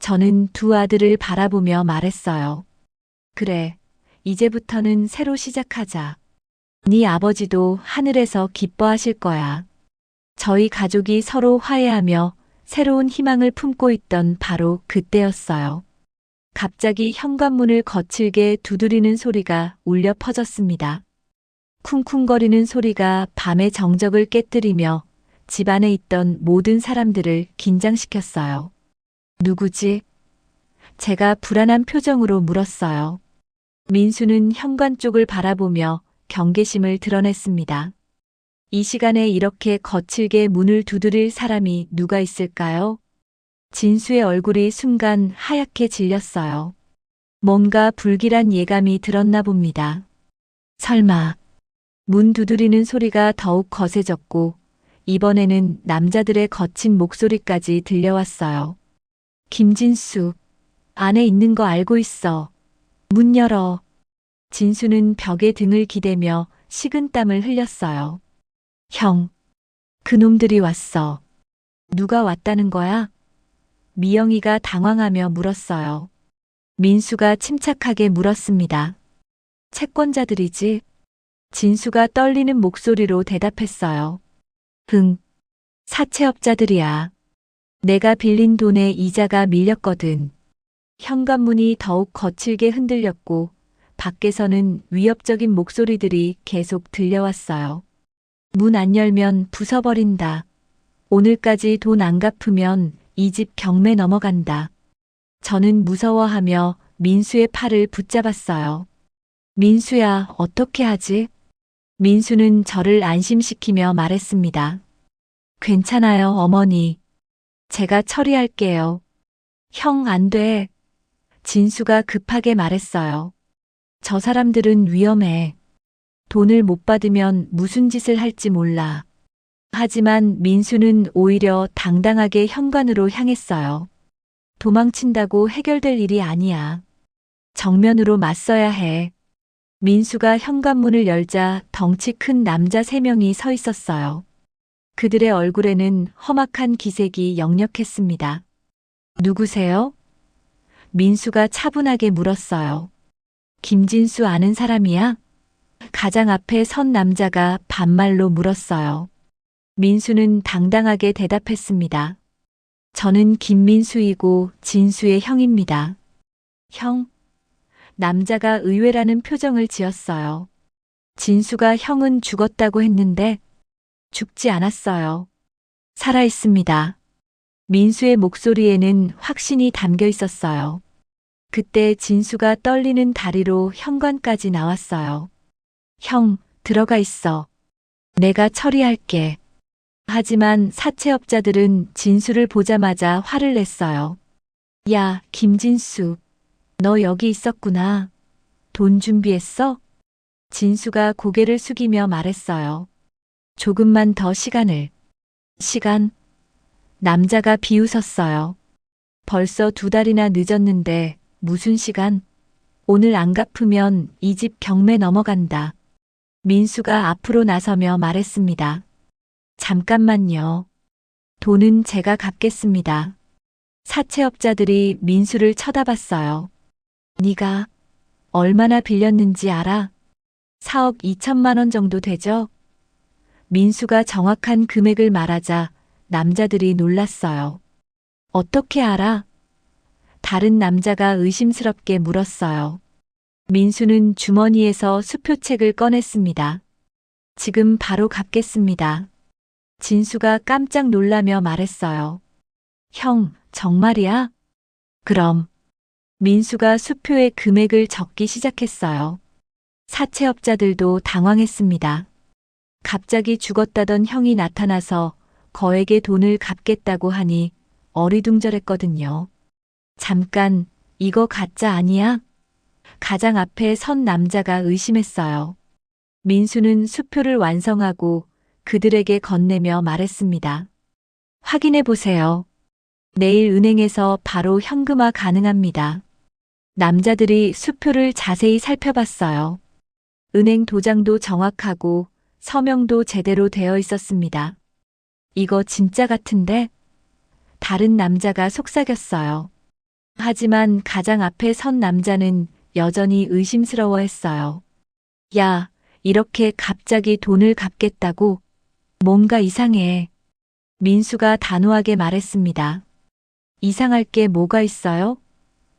Speaker 1: 저는 두 아들을 바라보며 말했어요. 그래, 이제부터는 새로 시작하자. 네 아버지도 하늘에서 기뻐하실 거야. 저희 가족이 서로 화해하며 새로운 희망을 품고 있던 바로 그때였어요. 갑자기 현관문을 거칠게 두드리는 소리가 울려 퍼졌습니다. 쿵쿵거리는 소리가 밤의 정적을 깨뜨리며 집 안에 있던 모든 사람들을 긴장시켰어요. 누구지? 제가 불안한 표정으로 물었어요. 민수는 현관 쪽을 바라보며 경계심을 드러냈습니다. 이 시간에 이렇게 거칠게 문을 두드릴 사람이 누가 있을까요? 진수의 얼굴이 순간 하얗게 질렸어요. 뭔가 불길한 예감이 들었나 봅니다. 설마, 문 두드리는 소리가 더욱 거세졌고, 이번에는 남자들의 거친 목소리까지 들려왔어요. 김진수, 안에 있는 거 알고 있어. 문 열어. 진수는 벽에 등을 기대며 식은땀을 흘렸어요. 형, 그놈들이 왔어. 누가 왔다는 거야? 미영이가 당황하며 물었어요. 민수가 침착하게 물었습니다. 채권자들이지? 진수가 떨리는 목소리로 대답했어요. 응, 사채업자들이야. 내가 빌린 돈에 이자가 밀렸거든. 현관문이 더욱 거칠게 흔들렸고 밖에서는 위협적인 목소리들이 계속 들려왔어요. 문 안 열면 부숴버린다. 오늘까지 돈 안 갚으면 이 집 경매 넘어간다. 저는 무서워하며 민수의 팔을 붙잡았어요. 민수야, 어떻게 하지? 민수는 저를 안심시키며 말했습니다. 괜찮아요, 어머니. 제가 처리할게요. 형, 안 돼. 진수가 급하게 말했어요. 저 사람들은 위험해. 돈을 못 받으면 무슨 짓을 할지 몰라. 하지만 민수는 오히려 당당하게 현관으로 향했어요. 도망친다고 해결될 일이 아니야. 정면으로 맞서야 해. 민수가 현관문을 열자 덩치 큰 남자 3명이 서 있었어요. 그들의 얼굴에는 험악한 기색이 역력했습니다. 누구세요? 민수가 차분하게 물었어요. 김진수 아는 사람이야? 가장 앞에 선 남자가 반말로 물었어요. 민수는 당당하게 대답했습니다. 저는 김민수이고 진수의 형입니다. 형? 남자가 의외라는 표정을 지었어요. 진수가 형은 죽었다고 했는데 죽지 않았어요. 살아 있습니다. 민수의 목소리에는 확신이 담겨 있었어요. 그때 진수가 떨리는 다리로 현관까지 나왔어요. 형, 들어가 있어. 내가 처리할게. 하지만 사채업자들은 진수를 보자마자 화를 냈어요. 야, 김진수. 너 여기 있었구나. 돈 준비했어? 진수가 고개를 숙이며 말했어요. 조금만 더 시간을. 시간? 남자가 비웃었어요. 벌써 2달이나 늦었는데 무슨 시간? 오늘 안 갚으면 이 집 경매 넘어간다. 민수가 앞으로 나서며 말했습니다. 잠깐만요. 돈은 제가 갚겠습니다. 사채업자들이 민수를 쳐다봤어요. 네가 얼마나 빌렸는지 알아? 4억 2천만 원 정도 되죠? 민수가 정확한 금액을 말하자 남자들이 놀랐어요. 어떻게 알아? 다른 남자가 의심스럽게 물었어요. 민수는 주머니에서 수표책을 꺼냈습니다. 지금 바로 갚겠습니다. 진수가 깜짝 놀라며 말했어요. 형, 정말이야? 그럼. 민수가 수표에 금액을 적기 시작했어요. 사채업자들도 당황했습니다. 갑자기 죽었다던 형이 나타나서 거액의 돈을 갚겠다고 하니 어리둥절했거든요. 잠깐, 이거 가짜 아니야? 가장 앞에 선 남자가 의심했어요. 민수는 수표를 완성하고 그들에게 건네며 말했습니다. 확인해 보세요. 내일 은행에서 바로 현금화 가능합니다. 남자들이 수표를 자세히 살펴봤어요. 은행 도장도 정확하고 서명도 제대로 되어 있었습니다. 이거 진짜 같은데? 다른 남자가 속삭였어요. 하지만 가장 앞에 선 남자는 여전히 의심스러워했어요. 야, 이렇게 갑자기 돈을 갚겠다고? 뭔가 이상해. 민수가 단호하게 말했습니다. 이상할 게 뭐가 있어요?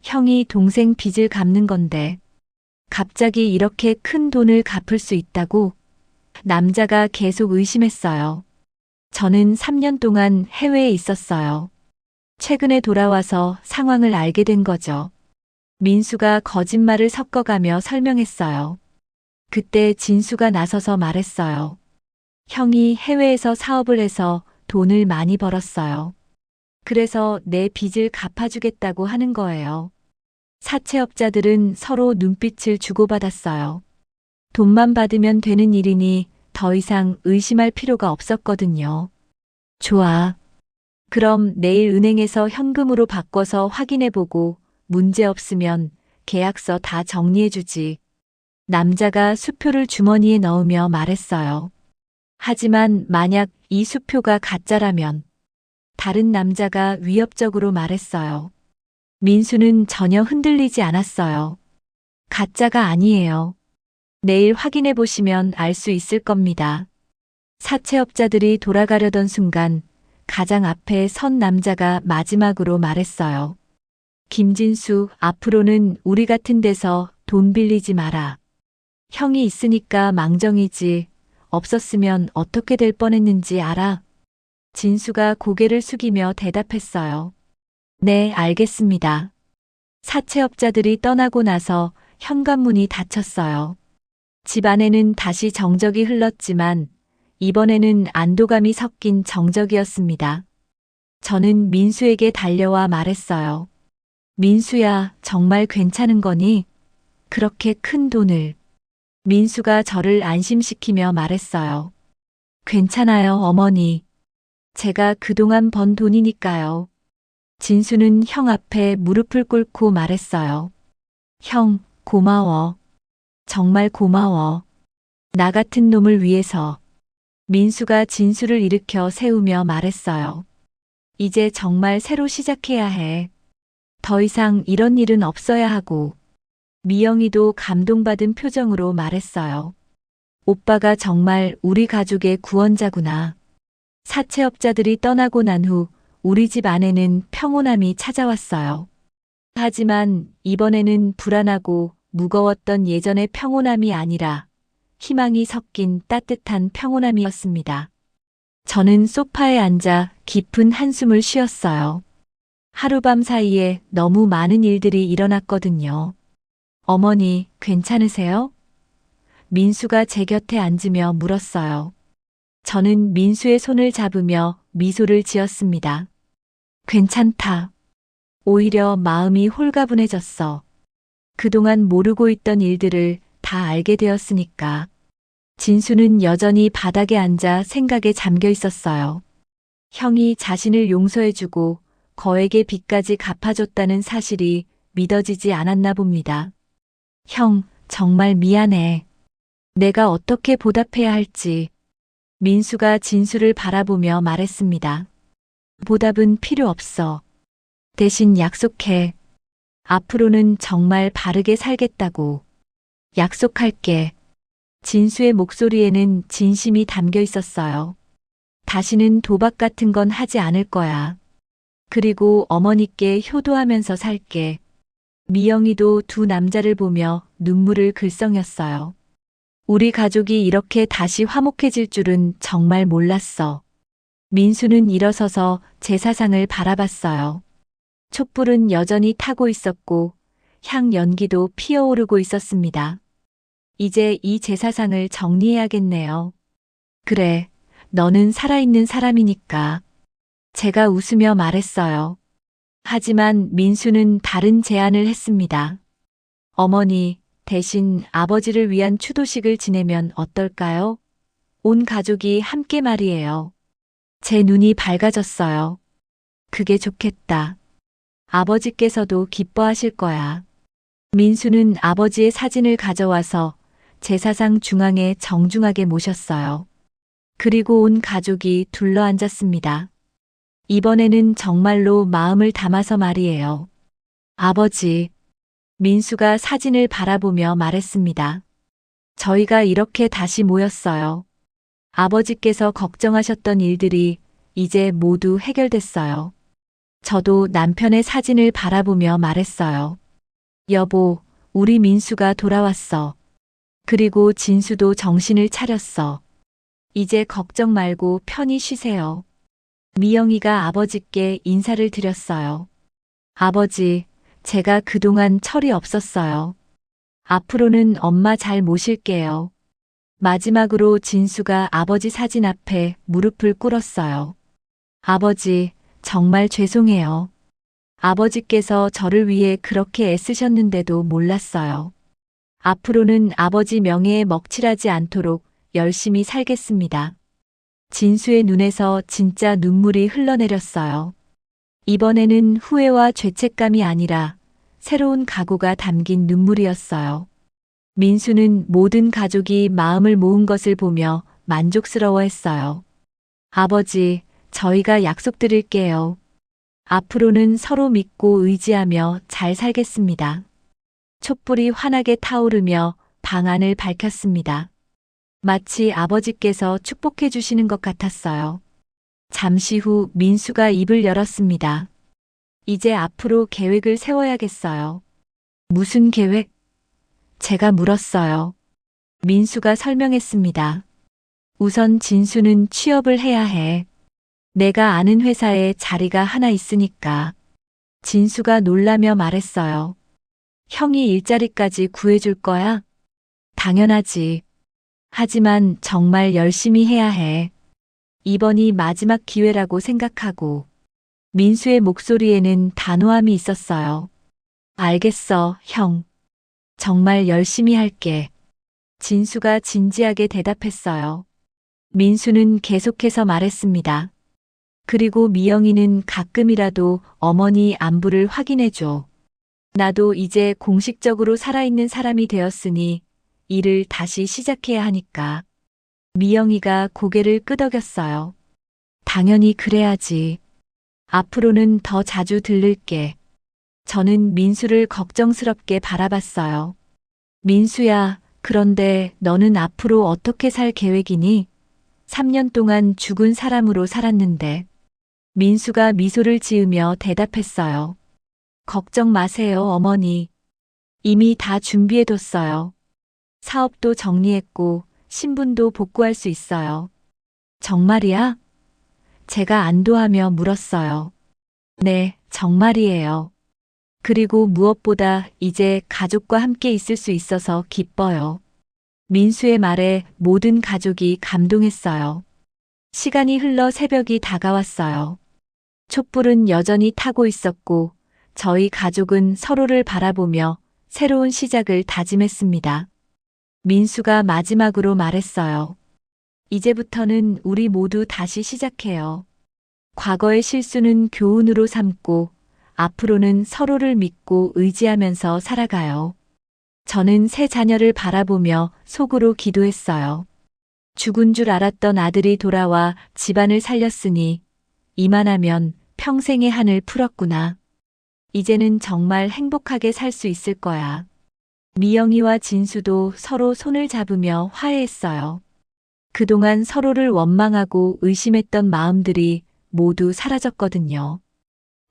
Speaker 1: 형이 동생 빚을 갚는 건데. 갑자기 이렇게 큰 돈을 갚을 수 있다고? 남자가 계속 의심했어요. 저는 3년 동안 해외에 있었어요. 최근에 돌아와서 상황을 알게 된 거죠. 민수가 거짓말을 섞어가며 설명했어요. 그때 진수가 나서서 말했어요. 형이 해외에서 사업을 해서 돈을 많이 벌었어요. 그래서 내 빚을 갚아주겠다고 하는 거예요. 사채업자들은 서로 눈빛을 주고받았어요. 돈만 받으면 되는 일이니 더 이상 의심할 필요가 없었거든요. 좋아. 그럼 내일 은행에서 현금으로 바꿔서 확인해보고 문제 없으면 계약서 다 정리해주지. 남자가 수표를 주머니에 넣으며 말했어요. 하지만 만약 이 수표가 가짜라면 다른 남자가 위협적으로 말했어요. 민수는 전혀 흔들리지 않았어요. 가짜가 아니에요. 내일 확인해 보시면 알 수 있을 겁니다. 사채업자들이 돌아가려던 순간 가장 앞에 선 남자가 마지막으로 말했어요. 김진수, 앞으로는 우리 같은 데서 돈 빌리지 마라. 형이 있으니까 망정이지. 없었으면 어떻게 될 뻔했는지 알아? 진수가 고개를 숙이며 대답했어요. 네, 알겠습니다. 사채업자들이 떠나고 나서 현관문이 닫혔어요. 집 안에는 다시 정적이 흘렀지만 이번에는 안도감이 섞인 정적이었습니다. 저는 민수에게 달려와 말했어요. 민수야, 정말 괜찮은 거니? 그렇게 큰 돈을. 민수가 저를 안심시키며 말했어요. 괜찮아요, 어머니. 제가 그동안 번 돈이니까요. 진수는 형 앞에 무릎을 꿇고 말했어요. 형, 고마워. 정말 고마워. 나 같은 놈을 위해서. 민수가 진수를 일으켜 세우며 말했어요. 이제 정말 새로 시작해야 해. 더 이상 이런 일은 없어야 하고. 미영이도 감동받은 표정으로 말했어요. 오빠가 정말 우리 가족의 구원자구나. 사채업자들이 떠나고 난 후 우리 집 안에는 평온함이 찾아왔어요. 하지만 이번에는 불안하고 무거웠던 예전의 평온함이 아니라 희망이 섞인 따뜻한 평온함이었습니다. 저는 소파에 앉아 깊은 한숨을 쉬었어요. 하룻밤 사이에 너무 많은 일들이 일어났거든요. 어머니, 괜찮으세요? 민수가 제 곁에 앉으며 물었어요. 저는 민수의 손을 잡으며 미소를 지었습니다. 괜찮다. 오히려 마음이 홀가분해졌어. 그동안 모르고 있던 일들을 다 알게 되었으니까. 진수는 여전히 바닥에 앉아 생각에 잠겨 있었어요. 형이 자신을 용서해주고 거액의 빚까지 갚아줬다는 사실이 믿어지지 않았나 봅니다. 형, 정말 미안해. 내가 어떻게 보답해야 할지. 민수가 진수를 바라보며 말했습니다. 보답은 필요 없어. 대신 약속해. 앞으로는 정말 바르게 살겠다고. 약속할게. 진수의 목소리에는 진심이 담겨 있었어요. 다시는 도박 같은 건 하지 않을 거야. 그리고 어머니께 효도하면서 살게. 미영이도 두 남자를 보며 눈물을 글썽였어요. 우리 가족이 이렇게 다시 화목해질 줄은 정말 몰랐어. 민수는 일어서서 제사상을 바라봤어요. 촛불은 여전히 타고 있었고 향 연기도 피어오르고 있었습니다. 이제 이 제사상을 정리해야겠네요. 그래, 너는 살아있는 사람이니까. 제가 웃으며 말했어요. 하지만 민수는 다른 제안을 했습니다. 어머니, 대신 아버지를 위한 추도식을 지내면 어떨까요? 온 가족이 함께 말이에요. 제 눈이 밝아졌어요. 그게 좋겠다. 아버지께서도 기뻐하실 거야. 민수는 아버지의 사진을 가져와서 제사상 중앙에 정중하게 모셨어요. 그리고 온 가족이 둘러앉았습니다. 이번에는 정말로 마음을 담아서 말이에요. 아버지, 민수가 사진을 바라보며 말했습니다. 저희가 이렇게 다시 모였어요. 아버지께서 걱정하셨던 일들이 이제 모두 해결됐어요. 저도 남편의 사진을 바라보며 말했어요. 여보, 우리 민수가 돌아왔어. 그리고 진수도 정신을 차렸어. 이제 걱정 말고 편히 쉬세요. 미영이가 아버지께 인사를 드렸어요. 아버지, 제가 그동안 철이 없었어요. 앞으로는 엄마 잘 모실게요. 마지막으로 진수가 아버지 사진 앞에 무릎을 꿇었어요. 아버지, 정말 죄송해요. 아버지께서 저를 위해 그렇게 애쓰셨는데도 몰랐어요. 앞으로는 아버지 명예에 먹칠하지 않도록 열심히 살겠습니다. 진수의 눈에서 진짜 눈물이 흘러내렸어요. 이번에는 후회와 죄책감이 아니라 새로운 각오가 담긴 눈물이었어요. 민수는 모든 가족이 마음을 모은 것을 보며 만족스러워했어요. 아버지, 저희가 약속드릴게요. 앞으로는 서로 믿고 의지하며 잘 살겠습니다. 촛불이 환하게 타오르며 방 안을 밝혔습니다. 마치 아버지께서 축복해 주시는 것 같았어요. 잠시 후 민수가 입을 열었습니다. 이제 앞으로 계획을 세워야겠어요. 무슨 계획? 제가 물었어요. 민수가 설명했습니다. 우선 진수는 취업을 해야 해. 내가 아는 회사에 자리가 하나 있으니까. 진수가 놀라며 말했어요. 형이 일자리까지 구해줄 거야? 당연하지. 하지만 정말 열심히 해야 해. 이번이 마지막 기회라고 생각하고. 민수의 목소리에는 단호함이 있었어요. 알겠어, 형. 정말 열심히 할게. 진수가 진지하게 대답했어요. 민수는 계속해서 말했습니다. 그리고 미영이는 가끔이라도 어머니 안부를 확인해줘. 나도 이제 공식적으로 살아있는 사람이 되었으니 일을 다시 시작해야 하니까. 미영이가 고개를 끄덕였어요. 당연히 그래야지. 앞으로는 더 자주 들를게. 저는 민수를 걱정스럽게 바라봤어요. 민수야, 그런데 너는 앞으로 어떻게 살 계획이니? 3년 동안 죽은 사람으로 살았는데. 민수가 미소를 지으며 대답했어요. 걱정 마세요, 어머니. 이미 다 준비해뒀어요. 사업도 정리했고 신분도 복구할 수 있어요. 정말이야? 제가 안도하며 물었어요. 네, 정말이에요. 그리고 무엇보다 이제 가족과 함께 있을 수 있어서 기뻐요. 민수의 말에 모든 가족이 감동했어요. 시간이 흘러 새벽이 다가왔어요. 촛불은 여전히 타고 있었고 저희 가족은 서로를 바라보며 새로운 시작을 다짐했습니다. 민수가 마지막으로 말했어요. 이제부터는 우리 모두 다시 시작해요. 과거의 실수는 교훈으로 삼고 앞으로는 서로를 믿고 의지하면서 살아가요. 저는 새 자녀를 바라보며 속으로 기도했어요. 죽은 줄 알았던 아들이 돌아와 집안을 살렸으니 이만하면 평생의 한을 풀었구나. 이제는 정말 행복하게 살 수 있을 거야. 미영이와 진수도 서로 손을 잡으며 화해했어요. 그동안 서로를 원망하고 의심했던 마음들이 모두 사라졌거든요.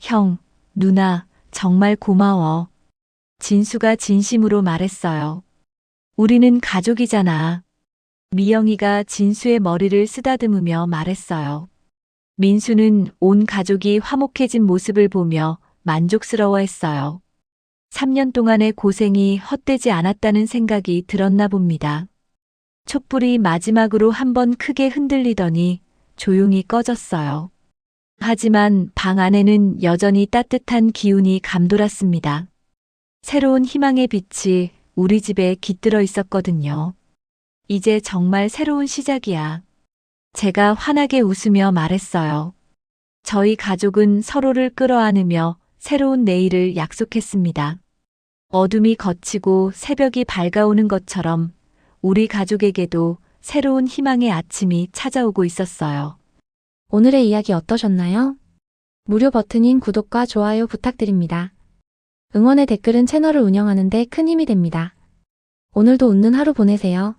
Speaker 1: 형, 누나, 정말 고마워. 진수가 진심으로 말했어요. 우리는 가족이잖아. 미영이가 진수의 머리를 쓰다듬으며 말했어요. 민수는 온 가족이 화목해진 모습을 보며 만족스러워했어요. 3년 동안의 고생이 헛되지 않았다는 생각이 들었나 봅니다. 촛불이 마지막으로 한번 크게 흔들리더니 조용히 꺼졌어요. 하지만 방 안에는 여전히 따뜻한 기운이 감돌았습니다. 새로운 희망의 빛이 우리 집에 깃들어 있었거든요. 이제 정말 새로운 시작이야. 제가 환하게 웃으며 말했어요. 저희 가족은 서로를 끌어안으며 새로운 내일을 약속했습니다. 어둠이 걷히고 새벽이 밝아오는 것처럼 우리 가족에게도 새로운 희망의 아침이 찾아오고 있었어요.
Speaker 3: 오늘의 이야기 어떠셨나요? 무료 버튼인 구독과 좋아요 부탁드립니다. 응원의 댓글은 채널을 운영하는 데 큰 힘이 됩니다. 오늘도 웃는 하루 보내세요.